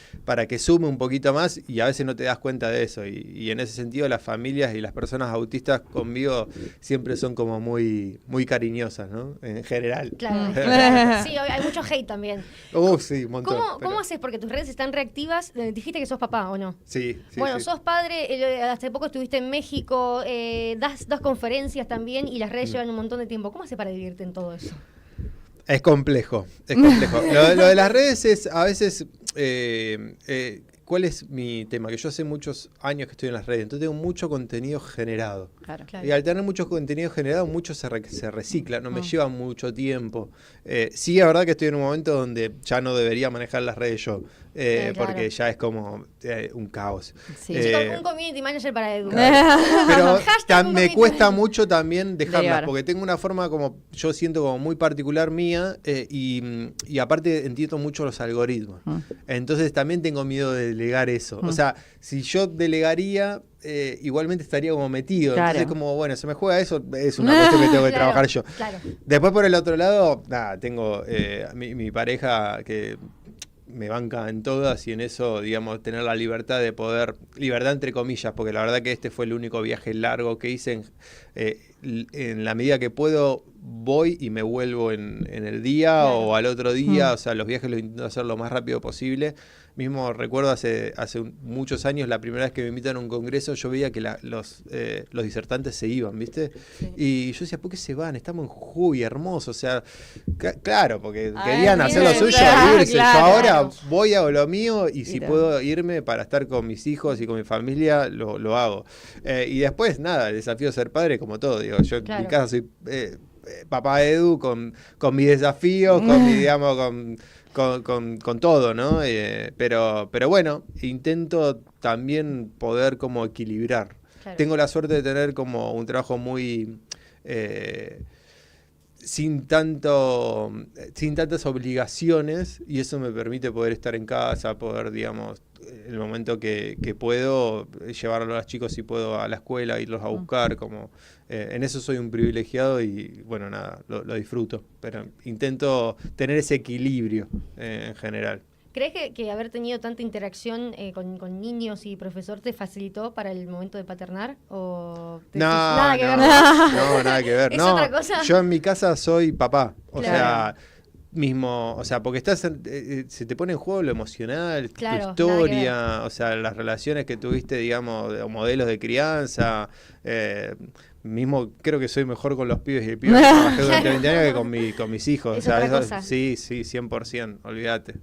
sume un poquito más, y a veces no te das cuenta de eso, y en ese sentido las familias y las personas autistas conmigo siempre son como muy, muy cariñosas, ¿no? En general. Claro. Sí, hay mucho hate también. Sí, un montón. ¿Cómo haces? Porque tus redes están reactivas. Dijiste que sos papá, ¿o no? Sí. Bueno, sos padre, hace poco estuviste en México, das conferencias también, y las redes llevan un montón de tiempo. ¿Cómo haces para dividirte en todo eso? Es complejo. Lo de las redes es a veces... ¿cuál es mi tema? Que yo hace muchos años que estoy en las redes, entonces tengo mucho contenido generado. Claro. Y al tener mucho contenido generado, mucho se recicla, no me lleva mucho tiempo. Sí, es verdad que estoy en un momento donde ya no debería manejar las redes yo, porque ya es como un caos. Sí. Un community manager para Edu. Claro. Pero me cuesta mucho también dejarlas, porque tengo una forma como, yo siento como muy particular mía, y aparte entiendo mucho los algoritmos. Entonces también tengo miedo de delegar eso. O sea, si yo delegaría, igualmente estaría como metido. Claro. Entonces como, bueno, se me juega eso, es una cuestión que tengo que trabajar yo. Claro. Después por el otro lado, tengo mi pareja que me banca en todas, y en eso, digamos, tener la libertad de poder, libertad entre comillas, porque la verdad que este fue el único viaje largo que hice. en la medida que puedo voy y me vuelvo en el día o al otro día, o sea, los viajes los intento hacer lo más rápido posible. Mismo recuerdo hace muchos años, la primera vez que me invitan a un congreso, yo veía que los disertantes se iban, ¿viste? Sí. Y yo decía, ¿por qué se van? Estamos en Jujuy, hermoso, o sea, claro, porque querían hacer lo suyo, irse. Claro, yo ahora voy, hago lo mío y si puedo irme para estar con mis hijos y con mi familia, lo hago. Y después, nada, el desafío de ser padre, como todo, digo, yo en mi casa soy papá Edu con mis desafíos, con mi, digamos, con todo, ¿no? Pero bueno, intento también poder como equilibrar. Claro. Tengo la suerte de tener como un trabajo muy sin tantas obligaciones, y eso me permite poder estar en casa, poder, digamos, el momento que puedo, llevarlo a los chicos si puedo a la escuela, irlos a buscar, como en eso soy un privilegiado y bueno, nada, lo disfruto, pero intento tener ese equilibrio en general. ¿Crees que haber tenido tanta interacción con niños y profesor te facilitó para el momento de paternar? ¿O nada que ver? No, nada que ver. ¿Es otra cosa? Yo en mi casa soy papá, o sea, mismo, o sea, porque se te pone en juego lo emocional, tu historia, o sea, las relaciones que tuviste, digamos, modelos de crianza. Mismo creo que soy mejor con los pibes y pibas que trabajé durante 20 años que con mis hijos. O sea, sí, 100%, olvídate.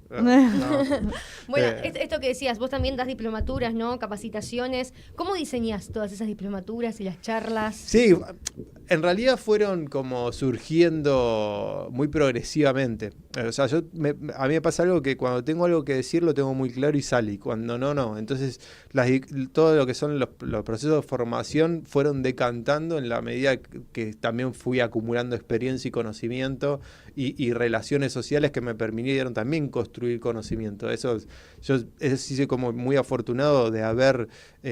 Bueno, esto que decías, vos también das diplomaturas, ¿no? Capacitaciones. ¿Cómo diseñás todas esas diplomaturas y las charlas? Sí, en realidad fueron como surgiendo muy progresivamente. O sea, a mí me pasa algo que cuando tengo algo que decir lo tengo muy claro y sale, y cuando no. Entonces, todo lo que son los procesos de formación fueron decantando en la medida que también fui acumulando experiencia y conocimiento y relaciones sociales que me permitieron también construir conocimiento. Yo sí soy como muy afortunado de haber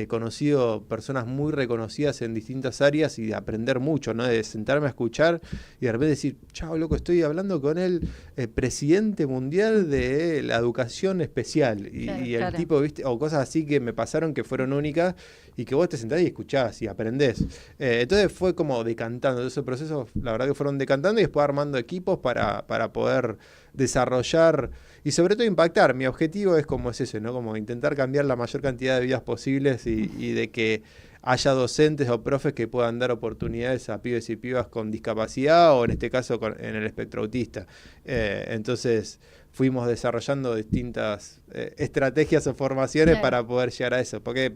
conocido personas muy reconocidas en distintas áreas y de aprender mucho, ¿no? De sentarme a escuchar y de repente decir, chao, loco, estoy hablando con el presidente mundial de la educación especial y el tipo, ¿viste? O cosas así que me pasaron que fueron únicas y que vos te sentás y escuchás y aprendés. Entonces fue como decantando, esos procesos la verdad que fueron decantando y después armando equipos para poder desarrollar y sobre todo impactar. Mi objetivo es como es ese, ¿no? Como intentar cambiar la mayor cantidad de vidas posibles y de que haya docentes o profes que puedan dar oportunidades a pibes y pibas con discapacidad o en este caso en el espectro autista. Entonces fuimos desarrollando distintas estrategias o formaciones para poder llegar a eso, porque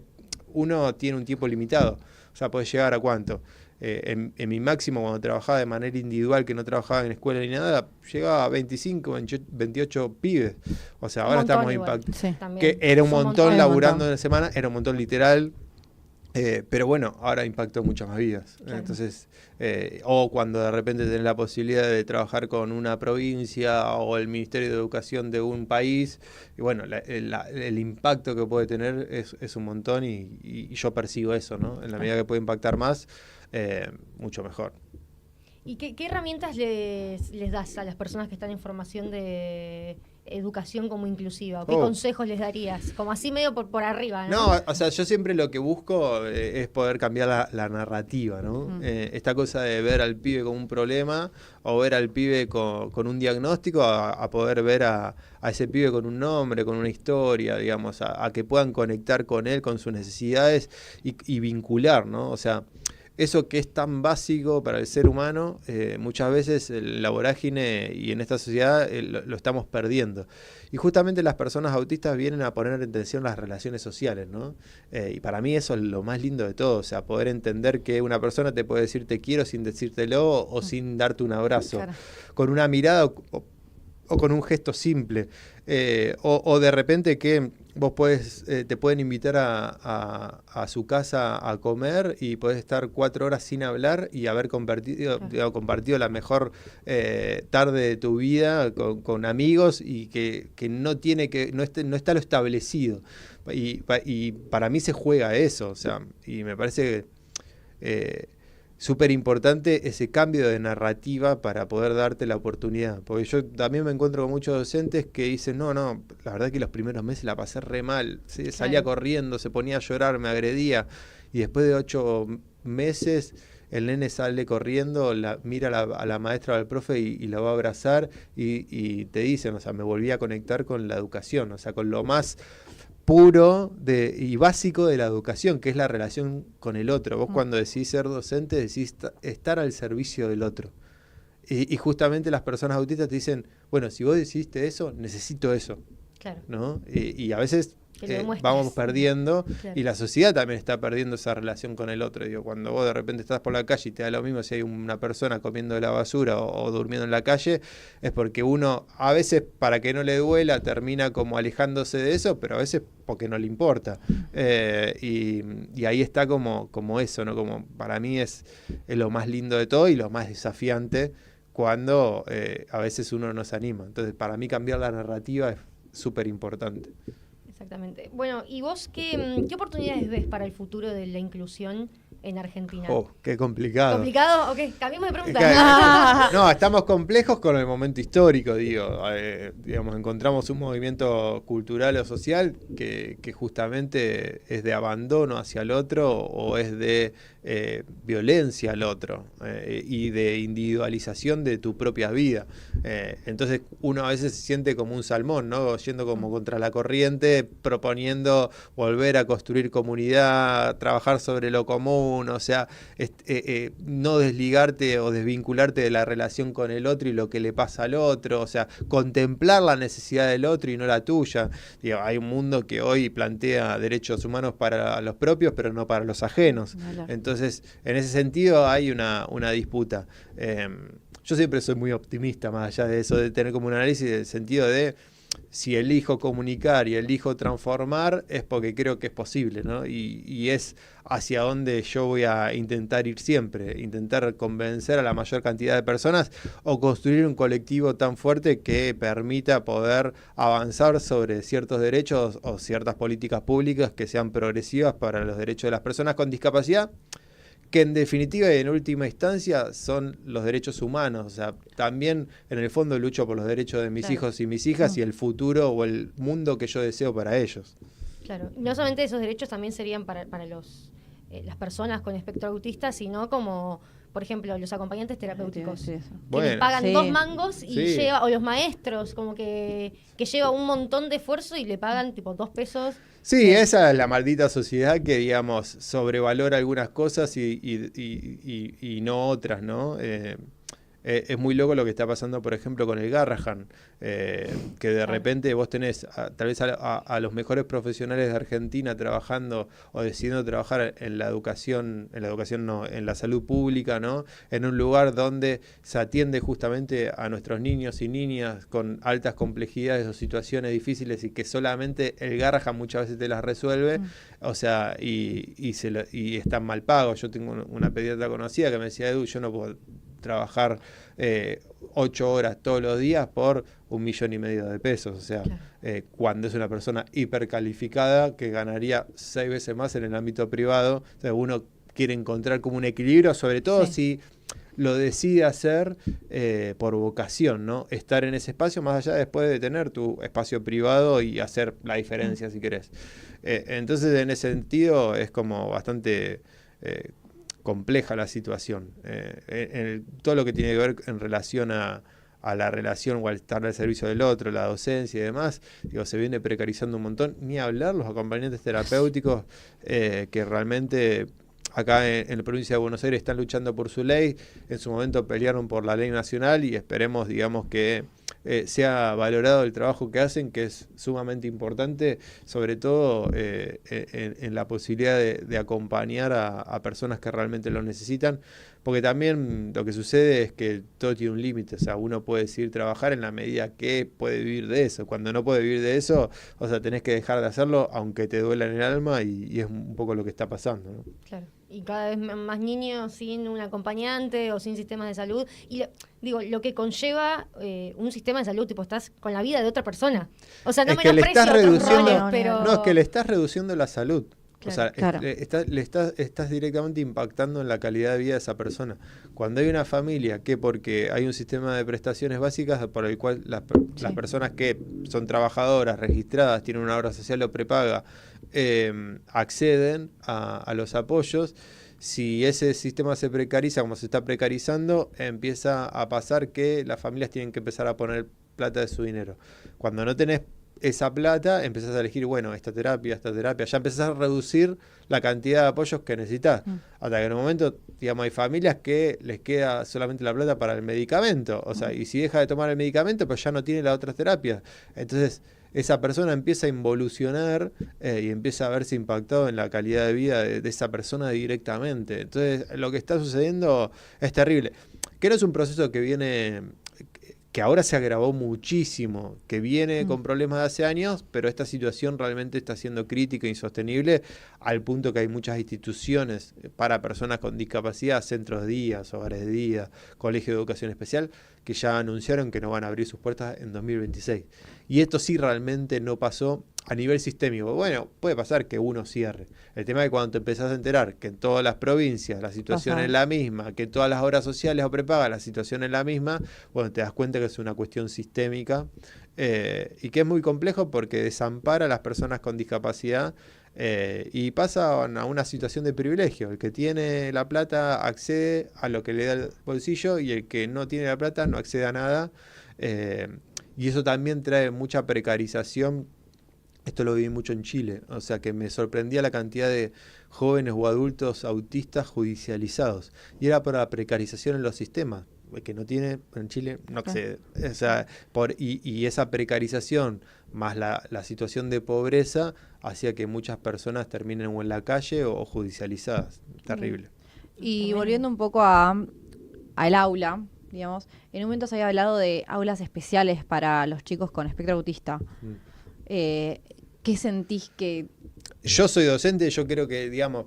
uno tiene un tiempo limitado, o sea, puede llegar a ¿cuánto? En mi máximo, cuando trabajaba de manera individual, que no trabajaba en escuela ni nada, llegaba a 25, 28 pibes. O sea, ahora estamos impactados. Sí. Que era un montón laburando en la semana, era un montón literal. Pero bueno, ahora impactó muchas más vidas. Claro. Entonces, o cuando de repente tenés la posibilidad de trabajar con una provincia o el Ministerio de Educación de un país, y bueno, el impacto que puede tener es un montón y yo percibo eso, ¿no? En la medida que puede impactar más, mucho mejor. ¿Y qué herramientas les das a las personas que están en formación de educación como inclusiva? ¿Qué consejos les darías? Como así medio por arriba, ¿no? No, o sea, yo siempre lo que busco es poder cambiar la narrativa, ¿no? Esta cosa de ver al pibe con un problema o ver al pibe con un diagnóstico a poder ver a ese pibe con un nombre, con una historia, digamos, a que puedan conectar con él, con sus necesidades y vincular, ¿no? O sea, eso que es tan básico para el ser humano, muchas veces la vorágine y en esta sociedad lo estamos perdiendo. Y justamente las personas autistas vienen a poner en tensión las relaciones sociales, ¿no? Y para mí eso es lo más lindo de todo, o sea, poder entender que una persona te puede decir te quiero sin decírtelo o sin darte un abrazo, claro, con una mirada o con un gesto simple, o de repente que vos te pueden invitar a su casa a comer y podés estar 4 horas sin hablar y haber compartido la mejor tarde de tu vida con amigos y que no está lo establecido. Y para mí se juega eso, o sea, y me parece súper importante ese cambio de narrativa para poder darte la oportunidad. Porque yo también me encuentro con muchos docentes que dicen, no, la verdad que los primeros meses la pasé re mal, ¿sí? Salía corriendo, se ponía a llorar, me agredía, y después de 8 meses el nene sale corriendo, mira a la maestra o al profe y la va a abrazar y te dicen, o sea, me volví a conectar con la educación, o sea, con lo más puro y básico de la educación, que es la relación con el otro. Vos cuando decís ser docente, decís estar al servicio del otro. Y justamente las personas autistas te dicen, bueno, si vos decidiste eso, necesito eso. Claro. ¿No? Y a veces vamos perdiendo, claro. Y la sociedad también está perdiendo esa relación con el otro. Digo, cuando vos de repente estás por la calle y te da lo mismo si hay una persona comiendo de la basura o durmiendo en la calle, es porque uno, a veces para que no le duela, termina como alejándose de eso, pero a veces porque no le importa. Y ahí está como eso, ¿no? Como para mí es lo más lindo de todo y lo más desafiante cuando a veces uno no se anima. Entonces, para mí cambiar la narrativa es súper importante. Exactamente. Bueno, ¿y vos qué oportunidades ves para el futuro de la inclusión en Argentina? Qué complicado. ¿Complicado? Ok, cambiemos de pregunta. No, estamos complejos con el momento histórico, digo. Digamos, encontramos un movimiento cultural o social que justamente es de abandono hacia el otro o es de violencia al otro y de individualización de tu propia vida. Entonces uno a veces se siente como un salmón, ¿no? Yendo como contra la corriente, proponiendo volver a construir comunidad, trabajar sobre lo común, o sea, no desligarte o desvincularte de la relación con el otro y lo que le pasa al otro, o sea, contemplar la necesidad del otro y no la tuya. Digo, hay un mundo que hoy plantea derechos humanos para los propios, pero no para los ajenos. Entonces, en ese sentido hay una disputa. Yo siempre soy muy optimista, más allá de eso, de tener como un análisis del sentido de si elijo comunicar y elijo transformar es porque creo que es posible, ¿no? Y es hacia donde yo voy a intentar ir siempre, intentar convencer a la mayor cantidad de personas o construir un colectivo tan fuerte que permita poder avanzar sobre ciertos derechos o ciertas políticas públicas que sean progresivas para los derechos de las personas con discapacidad, que en definitiva y en última instancia son los derechos humanos. O sea, también en el fondo lucho por los derechos de mis hijos y mis hijas y el futuro o el mundo que yo deseo para ellos. Claro, no solamente esos derechos también serían para las personas con espectro autista, sino como, por ejemplo, los acompañantes terapéuticos, que les pagan 2 mangos y lleva, o los maestros, como que lleva un montón de esfuerzo y le pagan tipo 2 pesos. Sí, esa es la maldita sociedad que, digamos, sobrevalora algunas cosas y no otras, ¿no? Es muy loco lo que está pasando, por ejemplo, con el Garrahan, que de repente vos tenés tal vez a los mejores profesionales de Argentina trabajando o decidiendo trabajar en la educación no, en la salud pública, ¿no? En un lugar donde se atiende justamente a nuestros niños y niñas con altas complejidades o situaciones difíciles y que solamente el Garrahan muchas veces te las resuelve, o sea, y están mal pagos. Yo tengo una pediatra conocida que me decía, Edu, yo no puedo trabajar 8 horas todos los días por 1,5 millones de pesos, o sea, cuando es una persona hipercalificada que ganaría 6 veces más en el ámbito privado. O sea, uno quiere encontrar como un equilibrio, sobre todo si lo decide hacer por vocación, ¿no? Estar en ese espacio más allá después de tener tu espacio privado y hacer la diferencia si querés. Entonces, en ese sentido, es como bastante compleja la situación. Todo lo que tiene que ver en relación a la relación o al estar al servicio del otro, la docencia y demás, digo, se viene precarizando un montón. Ni hablar los acompañantes terapéuticos que realmente acá en la provincia de Buenos Aires están luchando por su ley, en su momento pelearon por la ley nacional y esperemos, digamos, que sea valorado el trabajo que hacen, que es sumamente importante, sobre todo en la posibilidad de acompañar a personas que realmente lo necesitan, porque también lo que sucede es que todo tiene un límite, o sea, uno puede decidir trabajar en la medida que puede vivir de eso. Cuando no puede vivir de eso, o sea, tenés que dejar de hacerlo aunque te duela en el alma y es un poco lo que está pasando, ¿no? Claro. Y cada vez más niños sin un acompañante o sin sistemas de salud. Y lo que conlleva un sistema de salud, tipo, estás con la vida de otra persona. O sea, no menosprecio otros roles, pero... No, es que le estás reduciendo la salud. Claro. O sea, estás directamente impactando en la calidad de vida de esa persona. Cuando hay una familia que, porque hay un sistema de prestaciones básicas por el cual las personas que son trabajadoras, registradas, tienen una obra social o prepaga, acceden a los apoyos. si ese sistema se precariza como se está precarizando, empieza a pasar que las familias tienen que empezar a poner plata de su dinero. Cuando no tenés esa plata, empezás a elegir, bueno, esta terapia, ya empezás a reducir la cantidad de apoyos que necesitas. Hasta que en un momento, digamos, hay familias que les queda solamente la plata para el medicamento, o sea, y si deja de tomar el medicamento, pues ya no tiene las otras terapias. Entonces, esa persona empieza a involucionar y empieza a verse impactado en la calidad de vida de esa persona directamente. Entonces, lo que está sucediendo es terrible. Que no es un proceso que viene, que ahora se agravó muchísimo, que viene con problemas de hace años, pero esta situación realmente está siendo crítica e insostenible al punto que hay muchas instituciones para personas con discapacidad, centros de día, hogares de día, colegios de educación especial, que ya anunciaron que no van a abrir sus puertas en 2026. Y esto sí realmente no pasó a nivel sistémico. Bueno, puede pasar que uno cierre. El tema es que cuando te empezás a enterar que en todas las provincias la situación es la misma, que en todas las obras sociales o prepagas la situación es la misma, bueno, te das cuenta que es una cuestión sistémica y que es muy complejo porque desampara a las personas con discapacidad y pasa a una situación de privilegio. El que tiene la plata accede a lo que le da el bolsillo y el que no tiene la plata no accede a nada. Y eso también trae mucha precarización. Esto lo viví mucho en Chile, o sea que me sorprendía la cantidad de jóvenes o adultos autistas judicializados. Y era por la precarización en los sistemas. El que no tiene, en Chile no accede. O sea, y esa precarización más la situación de pobreza hacía que muchas personas terminen o en la calle o judicializadas. Terrible. Y volviendo un poco al aula, digamos, en un momento se había hablado de aulas especiales para los chicos con espectro autista. ¿Qué sentís que...? Yo soy docente, yo creo que, digamos,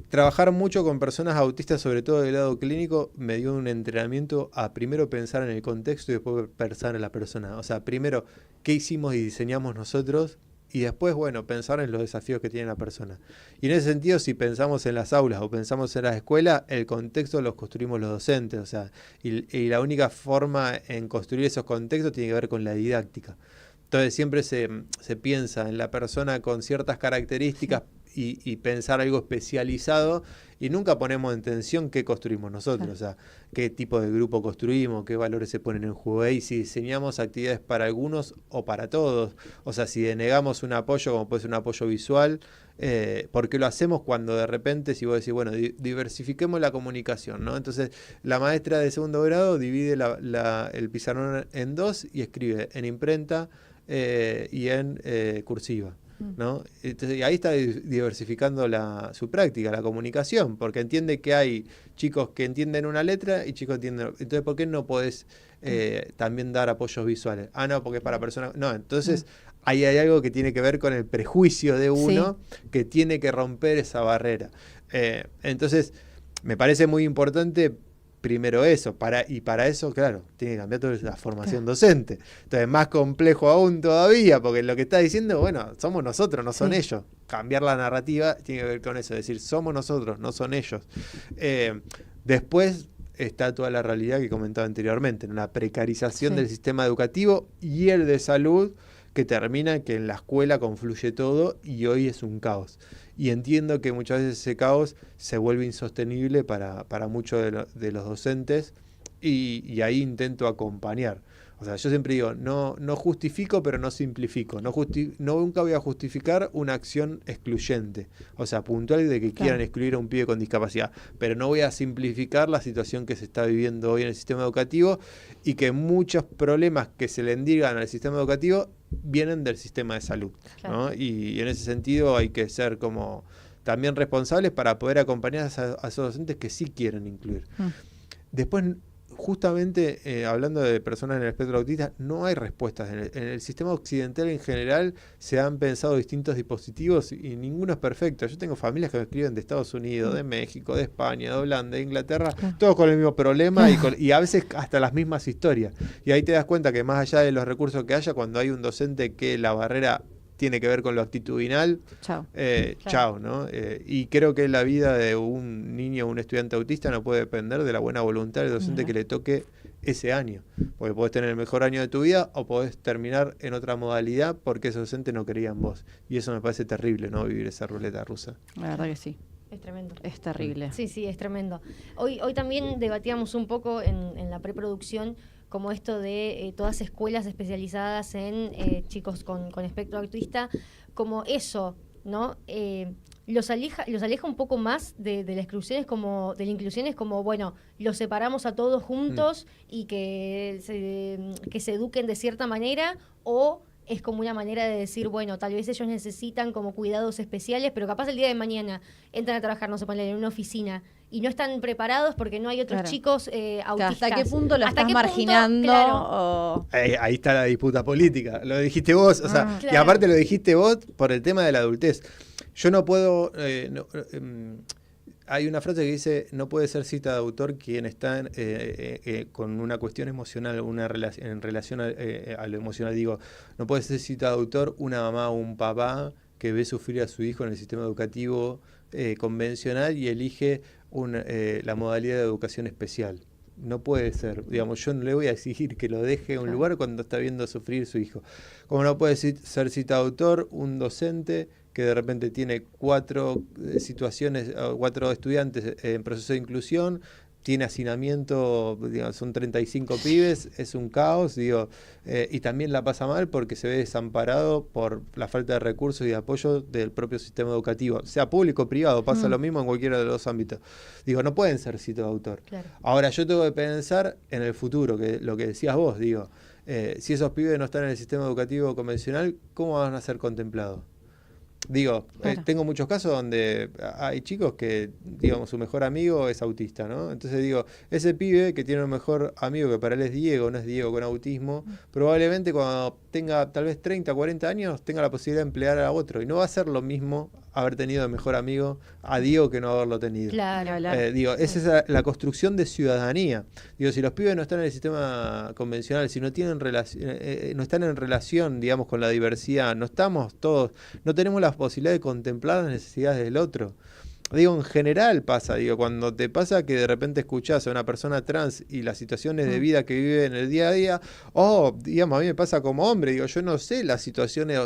trabajar mucho con personas autistas, sobre todo del lado clínico, me dio un entrenamiento a primero pensar en el contexto y después pensar en la persona. O sea, primero, ¿qué hicimos y diseñamos nosotros? Y después, bueno, pensar en los desafíos que tiene la persona. Y en ese sentido, si pensamos en las aulas o pensamos en las escuelas, el contexto los construimos los docentes. O sea, y la única forma en construir esos contextos tiene que ver con la didáctica. Entonces siempre se piensa en la persona con ciertas características y pensar algo especializado y nunca ponemos en tensión qué construimos nosotros, o sea, qué tipo de grupo construimos, qué valores se ponen en juego ahí, si diseñamos actividades para algunos o para todos, o sea, si denegamos un apoyo como puede ser un apoyo visual, porque lo hacemos cuando de repente, si vos decís, bueno, diversifiquemos la comunicación, ¿no? Entonces, la maestra de segundo grado divide el pizarrón en dos y escribe en imprenta y en cursiva, ¿no? Entonces, y ahí está diversificando su práctica, la comunicación, porque entiende que hay chicos que entienden una letra y chicos entienden. Entonces, ¿por qué no podés también dar apoyos visuales? Ah, no, porque es para personas. No, entonces ahí hay algo que tiene que ver con el prejuicio de uno que tiene que romper esa barrera. Entonces, me parece muy importante. Primero eso, para eso, claro, tiene que cambiar toda la formación docente. Entonces, más complejo aún todavía, porque lo que está diciendo, bueno, somos nosotros, no son ellos. Cambiar la narrativa tiene que ver con eso, es decir, somos nosotros, no son ellos. Después está toda la realidad que comentaba anteriormente, ¿no? La precarización del sistema educativo y el de salud, que termina que en la escuela confluye todo y hoy es un caos. Y entiendo que muchas veces ese caos se vuelve insostenible para muchos de los docentes y ahí intento acompañar. O sea, yo siempre digo, no justifico, pero no simplifico. Nunca voy a justificar una acción excluyente. O sea, puntual de que quieran excluir a un pibe con discapacidad. Pero no voy a simplificar la situación que se está viviendo hoy en el sistema educativo y que muchos problemas que se le endilgan al sistema educativo vienen del sistema de salud, ¿no? Y en ese sentido hay que ser como también responsables para poder acompañar a esos docentes que sí quieren incluir. Después, justamente hablando de personas en el espectro autista, no hay respuestas. En el sistema occidental en general se han pensado distintos dispositivos y ninguno es perfecto. Yo tengo familias que me escriben de Estados Unidos, de México, de España, de Holanda, de Inglaterra, todos con el mismo problema y a veces hasta las mismas historias. Y ahí te das cuenta que más allá de los recursos que haya, cuando hay un docente que la barrera tiene que ver con lo actitudinal, chao, ¿no? Y creo que la vida de un niño o un estudiante autista no puede depender de la buena voluntad del docente que le toque ese año. Porque podés tener el mejor año de tu vida o podés terminar en otra modalidad porque ese docente no creía en vos. Y eso me parece terrible, ¿no? Vivir esa ruleta rusa. La verdad que sí. Es tremendo. Es terrible. Sí, es tremendo. Hoy también debatíamos un poco en la preproducción como esto de todas escuelas especializadas en chicos con espectro autista, como eso, ¿no? Los aleja un poco más de la exclusión, de la inclusión, es como, bueno, los separamos a todos juntos y que se eduquen de cierta manera, o es como una manera de decir, bueno, tal vez ellos necesitan como cuidados especiales, pero capaz el día de mañana entran a trabajar, no sé, ponen en una oficina y no están preparados porque no hay otros chicos autistas. ¿Hasta qué punto lo estás marginando? Claro. Ahí está la disputa política. Lo dijiste vos, o sea, y aparte lo dijiste vos por el tema de la adultez. Yo no puedo... hay una frase que dice, no puede ser cita de autor quien está con una cuestión emocional, en relación a lo emocional. Digo, no puede ser cita de autor una mamá o un papá que ve sufrir a su hijo en el sistema educativo convencional y elige la modalidad de educación especial. No puede ser, digamos, yo no le voy a exigir que lo deje en un lugar cuando está viendo sufrir su hijo. Como no puede ser cita de autor un docente que de repente tiene 4 situaciones, 4 estudiantes en proceso de inclusión, tiene hacinamiento, digamos, son 35 pibes, es un caos, y también la pasa mal porque se ve desamparado por la falta de recursos y de apoyo del propio sistema educativo, sea público o privado, pasa lo mismo en cualquiera de los dos ámbitos. No pueden ser cita de autor. Claro. Ahora, yo tengo que pensar en el futuro, que lo que decías vos, si esos pibes no están en el sistema educativo convencional, ¿cómo van a ser contemplados? Claro. Tengo muchos casos donde hay chicos que, su mejor amigo es autista, ¿no? Entonces ese pibe que tiene un mejor amigo que para él es Diego, no es Diego con autismo, probablemente cuando tenga tal vez 30, 40 años, tenga la posibilidad de emplear a otro. Y no va a ser lo mismo haber tenido de mejor amigo a Diego que no haberlo tenido. Claro. Esa es la construcción de ciudadanía. Si los pibes no están en el sistema convencional, si no tienen no están en relación, con la diversidad, no estamos todos, no tenemos la posibilidad de contemplar las necesidades del otro. En general pasa, cuando te pasa que de repente escuchás a una persona trans y las situaciones de vida que vive en el día a día, a mí me pasa como hombre, yo no sé las situaciones,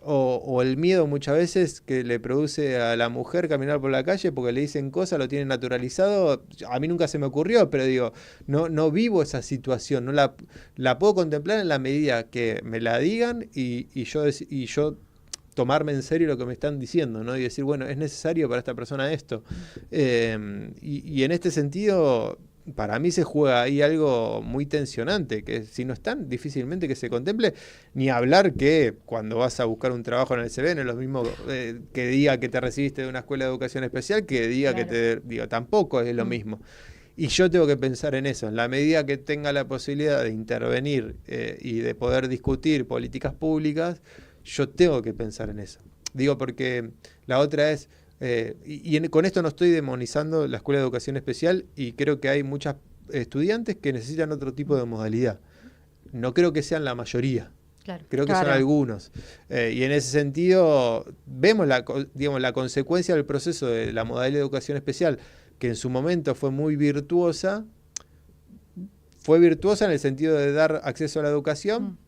o el miedo muchas veces que le produce a la mujer caminar por la calle porque le dicen cosas, lo tienen naturalizado. A mí nunca se me ocurrió, pero no vivo esa situación, no la puedo contemplar en la medida que me la digan y yo tomarme en serio lo que me están diciendo, ¿no? Y decir, bueno, es necesario para esta persona esto. Y en este sentido, para mí se juega ahí algo muy tensionante, que si no es tan difícilmente que se contemple, ni hablar que cuando vas a buscar un trabajo en el CV no es lo mismo que diga que te recibiste de una escuela de educación especial que diga que tampoco es lo mismo. Y yo tengo que pensar en eso, en la medida que tenga la posibilidad de intervenir y de poder discutir políticas públicas, yo tengo que pensar en eso. Porque la otra es, con esto no estoy demonizando la Escuela de Educación Especial y creo que hay muchos estudiantes que necesitan otro tipo de modalidad. No creo que sean la mayoría. Claro. Creo que son algunos. Y en ese sentido, vemos la consecuencia del proceso de la modalidad de educación especial, que en su momento fue muy virtuosa. Fue virtuosa en el sentido de dar acceso a la educación,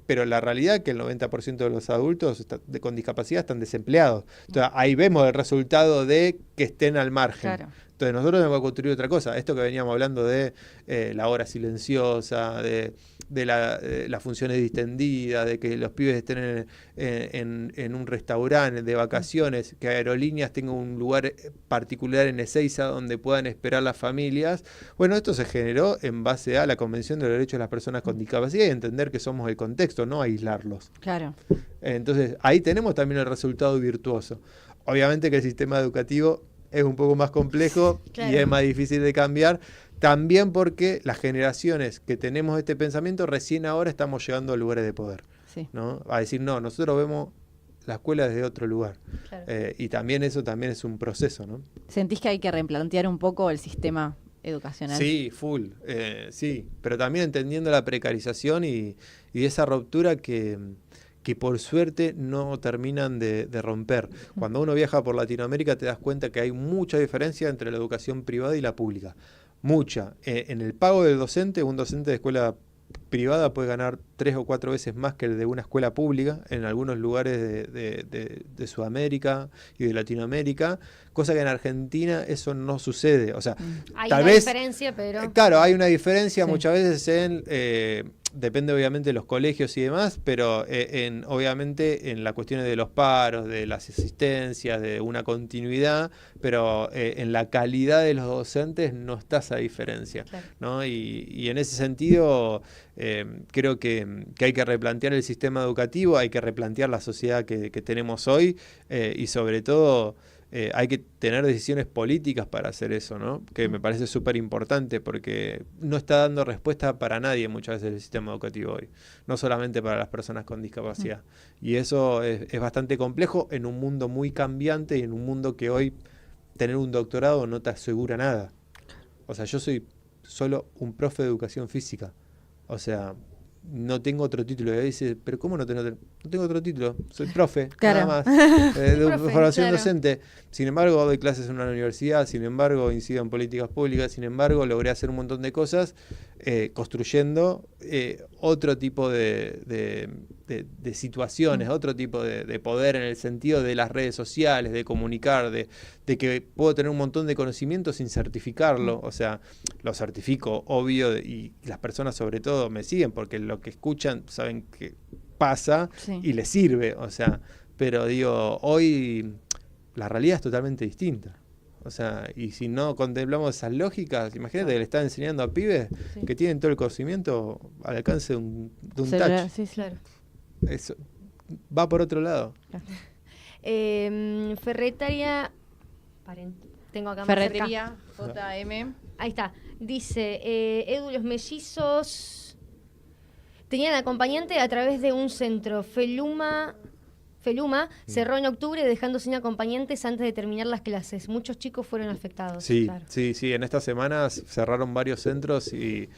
pero la realidad es que el 90% de los adultos con discapacidad están desempleados. Entonces, ahí vemos el resultado de que estén al margen. Claro. Entonces, nosotros tenemos que construir otra cosa. Esto que veníamos hablando de la hora silenciosa, de las funciones distendidas, de que los pibes estén en un restaurante de vacaciones, que Aerolíneas tenga un lugar particular en Ezeiza donde puedan esperar las familias. Bueno, esto se generó en base a la Convención de los Derechos de las Personas con Discapacidad y entender que somos el contexto, no aislarlos. Claro. Entonces, ahí tenemos también el resultado virtuoso. Obviamente que el sistema educativo es un poco más complejo y es más difícil de cambiar, también porque las generaciones que tenemos este pensamiento recién ahora estamos llegando a lugares de poder, ¿no? A decir, no, nosotros vemos la escuela desde otro lugar. Claro. Y también eso también es un proceso, ¿no? ¿Sentís que hay que replantear un poco el sistema educacional? Sí, full, sí, pero también entendiendo la precarización y esa ruptura que por suerte no terminan de romper. Cuando uno viaja por Latinoamérica te das cuenta que hay mucha diferencia entre la educación privada y la pública. mucha. En el pago del docente, un docente de escuela privada puede ganar 3 o 4 veces más que el de una escuela pública en algunos lugares de Sudamérica y de Latinoamérica, cosa que en Argentina eso no sucede. O sea, hay tal una vez, diferencia, pero... Claro, hay una diferencia Sí. muchas veces depende obviamente de los colegios y demás, pero obviamente en las cuestiones de los paros, de las asistencias, de una continuidad, pero en la calidad de los docentes no está esa diferencia, Claro. ¿no? Y en ese sentido creo que hay que replantear el sistema educativo, hay que replantear la sociedad que tenemos hoy y sobre todo hay que tener decisiones políticas para hacer eso, ¿no? Que me parece súper importante porque no está dando respuesta para nadie muchas veces el sistema educativo hoy, no solamente para las personas con discapacidad. Y eso es bastante complejo en un mundo muy cambiante y en un mundo que hoy tener un doctorado no te asegura nada. O sea, yo soy solo un profe de educación física. O sea, no tengo otro título. Y ahí dice, pero ¿cómo no tengo otro título? Soy profe, Claro. nada más, de Profe, formación claro. docente. Sin embargo, doy clases en una universidad, sin embargo, incido en políticas públicas, sin embargo, logré hacer un montón de cosas construyendo otro tipo de situaciones, otro tipo de poder en el sentido de las redes sociales, de comunicar, de que puedo tener un montón de conocimiento sin certificarlo. O sea, lo certifico, obvio, y las personas sobre todo me siguen porque lo que escuchan saben que pasa Sí. y les sirve. O sea, pero digo, hoy la realidad es totalmente distinta. O sea, y si no contemplamos esas lógicas, imagínate que le están enseñando a pibes Sí. que tienen todo el conocimiento al alcance de un Celular, touch. sí, sí. Claro. Eso va por otro lado. Ferretaria... Tengo acá más cerca. Ferretería JM. Ahí está. Dice, Edu, los mellizos tenían acompañante a través de un centro. Feluma cerró en octubre dejando sin acompañantes antes de terminar las clases. Muchos chicos fueron afectados. Sí, Claro. sí. En estas semanas cerraron varios centros y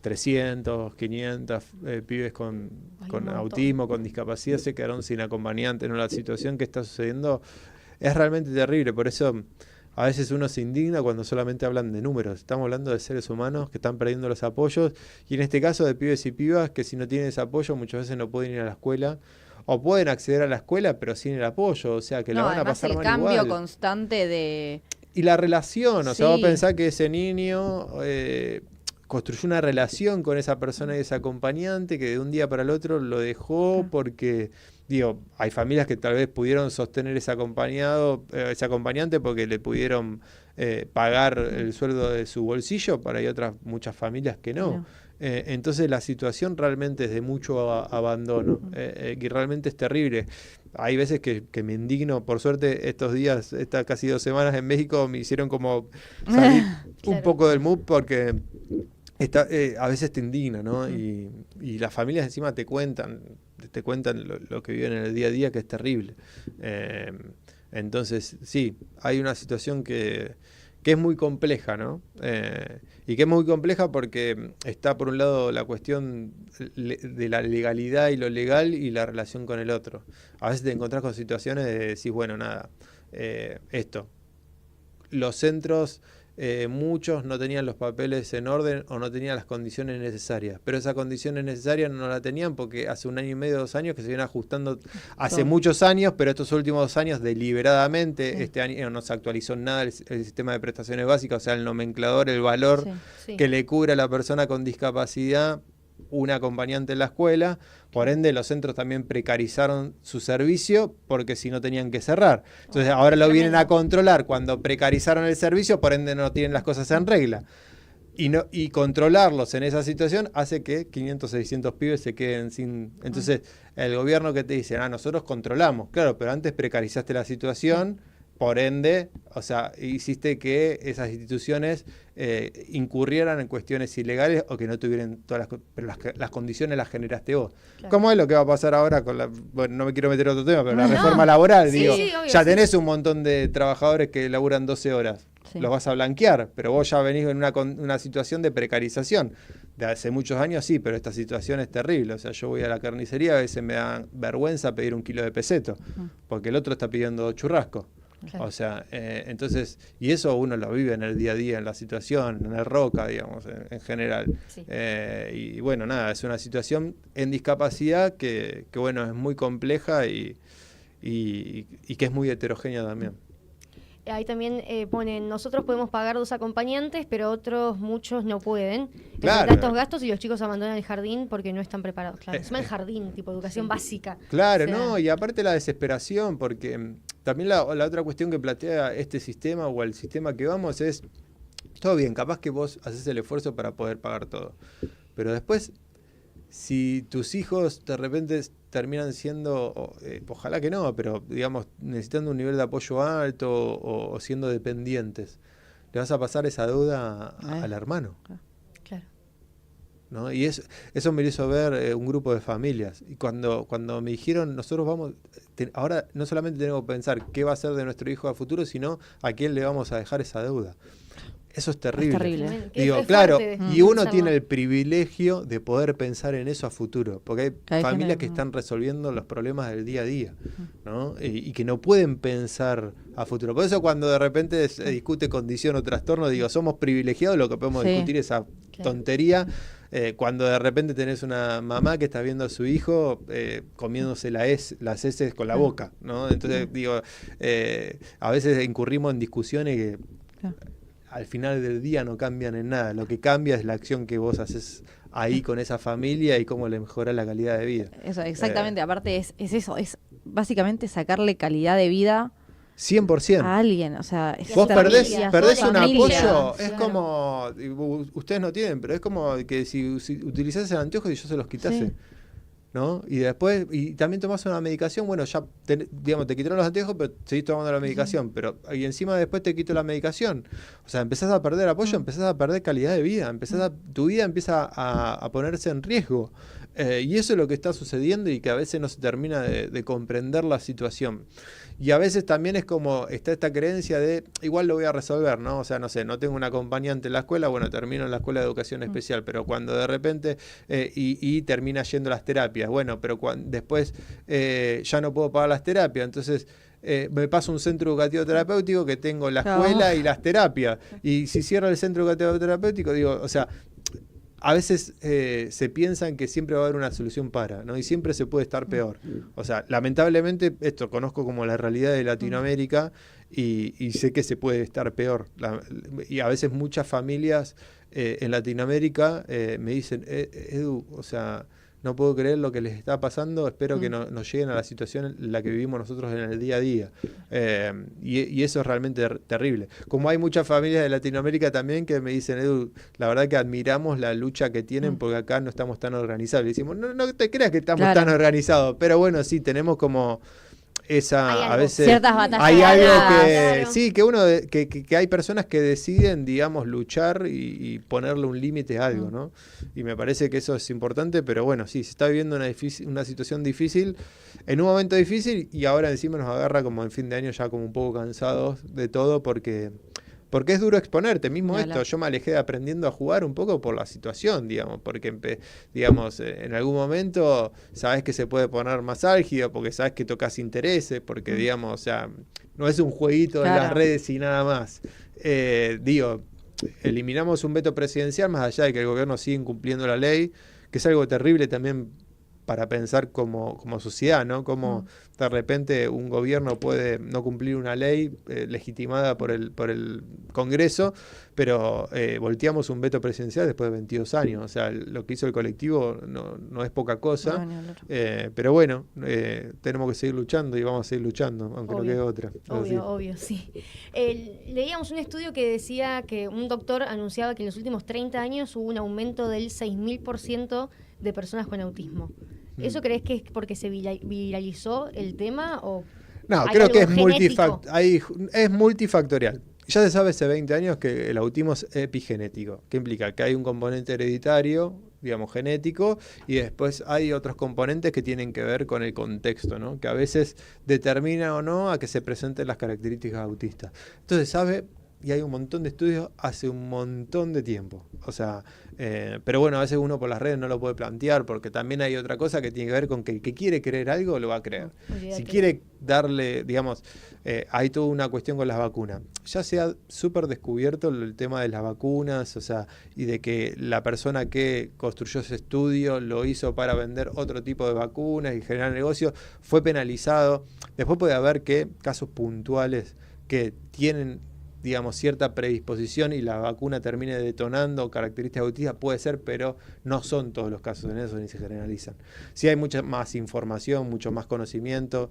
300, 500 pibes con Hay un montón. autismo, con discapacidad se quedaron sin acompañante. ¿No? La situación que está sucediendo es realmente terrible. Por eso a veces uno se indigna cuando solamente hablan de números. Estamos hablando de seres humanos que están perdiendo los apoyos y en este caso de pibes y pibas que si no tienen ese apoyo muchas veces no pueden ir a la escuela o pueden acceder a la escuela pero sin el apoyo, o sea que la van a además pasar el mal cambio igual. constante de... Y la relación, o sea, vos Sí. pensás que ese niño construyó una relación con esa persona y ese acompañante que de un día para el otro lo dejó porque, digo, hay familias que tal vez pudieron sostener ese acompañante porque le pudieron pagar el sueldo de su bolsillo, pero hay otras muchas familias que no. No. Entonces la situación realmente es de mucho abandono y realmente es terrible. Hay veces que me indigno, por suerte estos días, estas casi 2 semanas en México me hicieron como salir un Claro. poco del mood porque a veces te indigna, ¿no? Y las familias encima te cuentan lo que viven en el día a día que es terrible. Entonces sí, hay una situación que es muy compleja, ¿no? Y que es muy compleja porque está por un lado la cuestión de la legalidad y lo legal y la relación con el otro. A veces te encontrás con situaciones de decir, bueno, nada, los centros, muchos no tenían los papeles en orden o no tenían las condiciones necesarias, pero esas condiciones necesarias no las tenían porque hace 1 año y medio, 2 años que se vienen ajustando hace Todo. muchos años, pero estos últimos 2 años deliberadamente, este año no se actualizó nada el sistema de prestaciones básicas, o sea, el nomenclador, el valor Sí. Sí. que le cubre a la persona con discapacidad un acompañante en la escuela. Por ende, los centros también precarizaron su servicio porque si no tenían que cerrar. Entonces, ahora lo vienen a controlar cuando precarizaron el servicio, por ende no tienen las cosas en regla. Y controlarlos en esa situación hace que 500, 600 pibes se queden sin... Entonces, el gobierno que te dice, nosotros controlamos. Claro, pero antes precarizaste la situación, por ende, o sea, hiciste que esas instituciones incurrieran en cuestiones ilegales o que no tuvieran todas pero las condiciones las generaste vos. Claro. ¿Cómo es lo que va a pasar ahora con bueno, no me quiero meter en otro tema, pero la reforma laboral, Sí, digo, sí, obvio, ya sí. tenés un montón de trabajadores que laburan 12 horas. Sí. Los vas a blanquear, pero vos ya venís en una situación de precarización. De hace muchos años sí, pero esta situación es terrible. O sea, yo voy a la carnicería, a veces me da vergüenza pedir 1 kilo de peseto, porque el otro está pidiendo churrasco. Claro. O sea, entonces, y eso uno lo vive en el día a día, en la situación, en el ROCA, digamos, en general. Sí. Y bueno, nada, es una situación en discapacidad que bueno, es muy compleja y que es muy heterogénea también. Ahí también ponen, nosotros podemos pagar 2 acompañantes, pero muchos no pueden. Claro. Estos gastos y los chicos abandonan el jardín porque no están preparados. Claro, encima el jardín, tipo educación básica. Claro, o sea, no, y aparte la desesperación, porque también la otra cuestión que plantea este sistema o el sistema que vamos es, todo bien, capaz que vos haces el esfuerzo para poder pagar todo, pero después, si tus hijos de repente terminan siendo, ojalá que no, pero digamos, necesitando un nivel de apoyo alto o siendo dependientes, le vas a pasar esa deuda al hermano. Claro. ¿No? Y eso me hizo ver un grupo de familias. Y cuando me dijeron, nosotros vamos, ahora no solamente tenemos que pensar qué va a ser de nuestro hijo a futuro, sino a quién le vamos a dejar esa deuda. Eso es terrible. Es terrible. Digo, claro, y uno tiene el privilegio de poder pensar en eso a futuro, porque hay familias que están resolviendo los problemas del día a día, ¿no? Y que no pueden pensar a futuro. Por eso cuando de repente se discute condición o trastorno, digo, somos privilegiados, lo que podemos discutir es esa tontería. Cuando de repente tenés una mamá que está viendo a su hijo comiéndose las heces con la boca, ¿no? Entonces, digo, a veces incurrimos en discusiones que al final del día no cambian en nada. Lo que cambia es la acción que vos haces ahí con esa familia y cómo le mejora la calidad de vida. Eso, exactamente. Aparte es eso, es básicamente sacarle calidad de vida 100%. a alguien. O sea, vos perdés un apoyo. Es claro. Como, ustedes no tienen, pero es como que si utilizás el anteojo y yo se los quitase. Sí. ¿No? Y después, y también tomás una medicación, bueno, ya te quitaron los anteojos, pero seguís tomando la medicación, pero y encima después te quito la medicación. O sea, empezás a perder apoyo, empezás a perder calidad de vida, tu vida empieza a ponerse en riesgo. Y eso es lo que está sucediendo y que a veces no se termina de comprender la situación. Y a veces también es como, está esta creencia de, igual lo voy a resolver, ¿no? O sea, no sé, no tengo un acompañante en la escuela, bueno, termino en la escuela de educación especial, pero cuando de repente, y termina yendo a las terapias, bueno, pero después ya no puedo pagar las terapias, entonces me paso a un centro educativo terapéutico que tengo la escuela y las terapias, y si cierro el centro educativo terapéutico, digo, o sea, a veces se piensan que siempre va a haber una solución ¿no? Y siempre se puede estar peor. O sea, lamentablemente, esto conozco como la realidad de Latinoamérica y sé que se puede estar peor. Y a veces muchas familias en Latinoamérica me dicen, Edu, o sea, no puedo creer lo que les está pasando, espero que no lleguen a la situación en la que vivimos nosotros en el día a día. Y eso es realmente terrible. Como hay muchas familias de Latinoamérica también que me dicen, Edu, la verdad que admiramos la lucha que tienen porque acá no estamos tan organizados. Y decimos, no te creas que estamos tan organizados, pero bueno, sí, tenemos como a veces ciertas batallas. Hay algo que sí, que uno que hay personas que deciden, digamos, luchar y ponerle un límite a algo, ¿no? Y me parece que eso es importante, pero bueno, sí, se está viviendo una situación difícil, en un momento difícil, y ahora encima nos agarra como en fin de año ya como un poco cansados de todo porque es duro exponerte. Mismo esto, yo me alejé de aprendiendo a jugar un poco por la situación, digamos, porque, digamos, en algún momento sabes que se puede poner más álgido, porque sabes que tocas intereses, porque, digamos, o sea, no es un jueguito en las redes y nada más. Digo, eliminamos un veto presidencial, más allá de que el gobierno siga incumpliendo la ley, que es algo terrible también para pensar como sociedad, ¿no? Como de repente un gobierno puede no cumplir una ley legitimada por el Congreso, pero volteamos un veto presidencial después de 22 años. O sea, lo que hizo el colectivo no es poca cosa, pero bueno, tenemos que seguir luchando y vamos a seguir luchando, aunque no quede otra. Obvio, sí. Leíamos un estudio que decía que un doctor anunciaba que en los últimos 30 años hubo un aumento del 6.000% de personas con autismo. ¿Eso crees que es porque se viralizó el tema o no? Creo que es multifactorial. Ya se sabe hace 20 años que el autismo es epigenético, que implica que hay un componente hereditario, digamos, genético, y después hay otros componentes que tienen que ver con el contexto, ¿no? Que a veces determina o no a que se presenten las características autistas. Entonces, y hay un montón de estudios hace un montón de tiempo. O sea, pero bueno, a veces uno por las redes no lo puede plantear, porque también hay otra cosa que tiene que ver con que el que quiere creer algo lo va a creer. Si quiere darle, digamos, hay toda una cuestión con las vacunas. Ya se ha súper descubierto el tema de las vacunas, o sea, y de que la persona que construyó ese estudio lo hizo para vender otro tipo de vacunas y generar negocio, fue penalizado. Después puede haber casos puntuales que tienen, digamos, cierta predisposición y la vacuna termine detonando características autistas, puede ser, pero no son todos los casos en eso ni se generalizan. Sí hay mucha más información, mucho más conocimiento,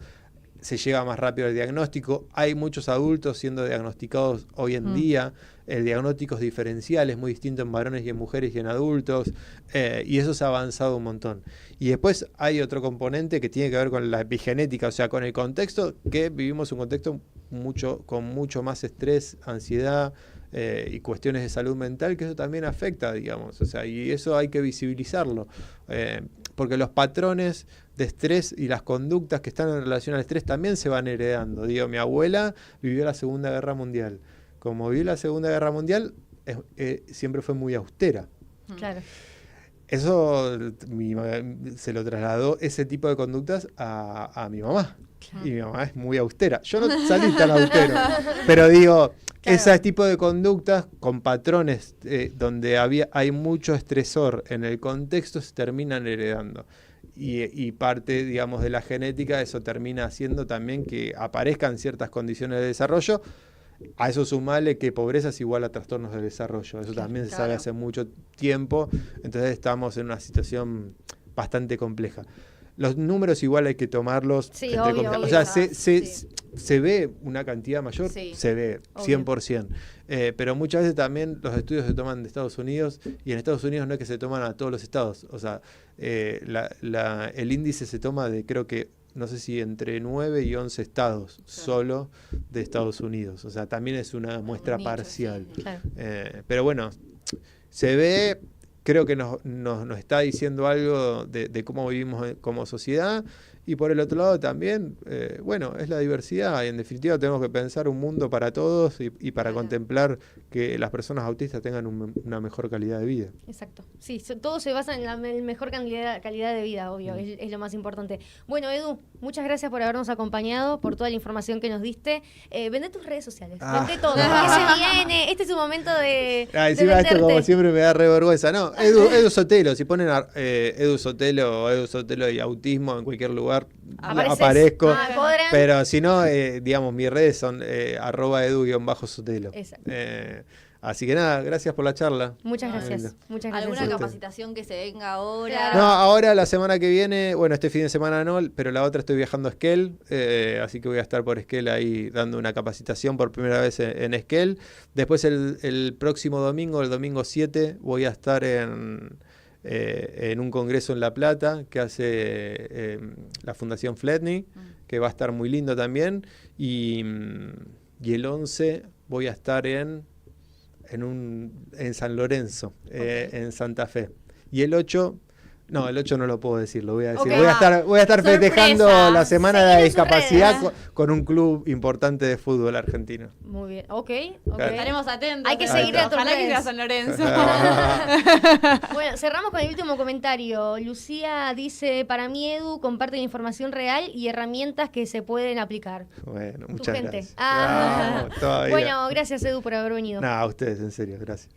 se llega más rápido al diagnóstico, hay muchos adultos siendo diagnosticados hoy en día, el diagnóstico es diferencial, es muy distinto en varones y en mujeres y en adultos, y eso se ha avanzado un montón. Y después hay otro componente que tiene que ver con la epigenética, o sea, con el contexto, que vivimos un contexto con mucho más estrés, ansiedad y cuestiones de salud mental, que eso también afecta, digamos, o sea, y eso hay que visibilizarlo, porque los patrones de estrés y las conductas que están en relación al estrés también se van heredando. Digo, mi abuela vivió la Segunda Guerra Mundial. Como vivió la Segunda Guerra Mundial, siempre fue muy austera. Claro. Eso se lo trasladó ese tipo de conductas a mi mamá. Claro. Y mi mamá es muy austera. Yo no salí tan austero, pero digo, claro, ese tipo de conductas con patrones donde hay mucho estresor en el contexto se terminan heredando. Y parte, digamos, de la genética, eso termina haciendo también que aparezcan ciertas condiciones de desarrollo. A eso sumale que pobreza es igual a trastornos de desarrollo. Eso también se sabe hace mucho tiempo. Entonces estamos en una situación bastante compleja. Los números igual hay que tomarlos. Sí, obvio, o sea, se ve una cantidad mayor, se ve 100%. Pero muchas veces también los estudios se toman de Estados Unidos, y en Estados Unidos no es que se toman a todos los estados. O sea, el índice se toma de, creo que, no sé si entre 9 y 11 estados solo de Estados Unidos. O sea, también es una muestra parcial. Sí. Claro. Pero bueno, se ve, creo que nos está diciendo algo de cómo vivimos como sociedad. Y por el otro lado también, bueno, es la diversidad. Y en definitiva tenemos que pensar un mundo para todos y para contemplar que las personas autistas tengan una mejor calidad de vida. Exacto. Sí, todo se basa en la mejor calidad de vida, obvio. Es lo más importante. Bueno, Edu, muchas gracias por habernos acompañado, por toda la información que nos diste. Vendé tus redes sociales. Vendé todo. Se viene. Este es un momento de encima venderte. Esto como siempre me da re vergüenza. No, Edu Sotelo. Si ponen Edu Sotelo o Edu Sotelo y autismo en cualquier lugar, aparezco. Pero si no, digamos, mis redes son @edu_sotelo. Exacto. Así que nada, gracias por la charla. Muchas gracias. Muchas gracias. ¿Alguna capacitación que se venga ahora? Claro. No, ahora la semana que viene, bueno, este fin de semana no, pero la otra estoy viajando a Esquel, así que voy a estar por Esquel ahí dando una capacitación por primera vez en Esquel. Después el próximo domingo, el domingo 7, voy a estar en un congreso en La Plata que hace la Fundación Fletney, que va a estar muy lindo también. Y el 11 voy a estar en San Lorenzo, en Santa Fe. Y el 8... No, el 8 no lo puedo decir, lo voy a decir. Voy a estar festejando la semana de la discapacidad con un club importante de fútbol argentino. Muy bien, ok. Estaremos atentos. Hay que seguir a Ojalá que sea San Lorenzo. Bueno, cerramos con el último comentario. Lucía dice, para mí, Edu, comparte información real y herramientas que se pueden aplicar. Bueno, muchas gracias. Bueno, gracias, Edu, por haber venido. A ustedes, en serio, gracias.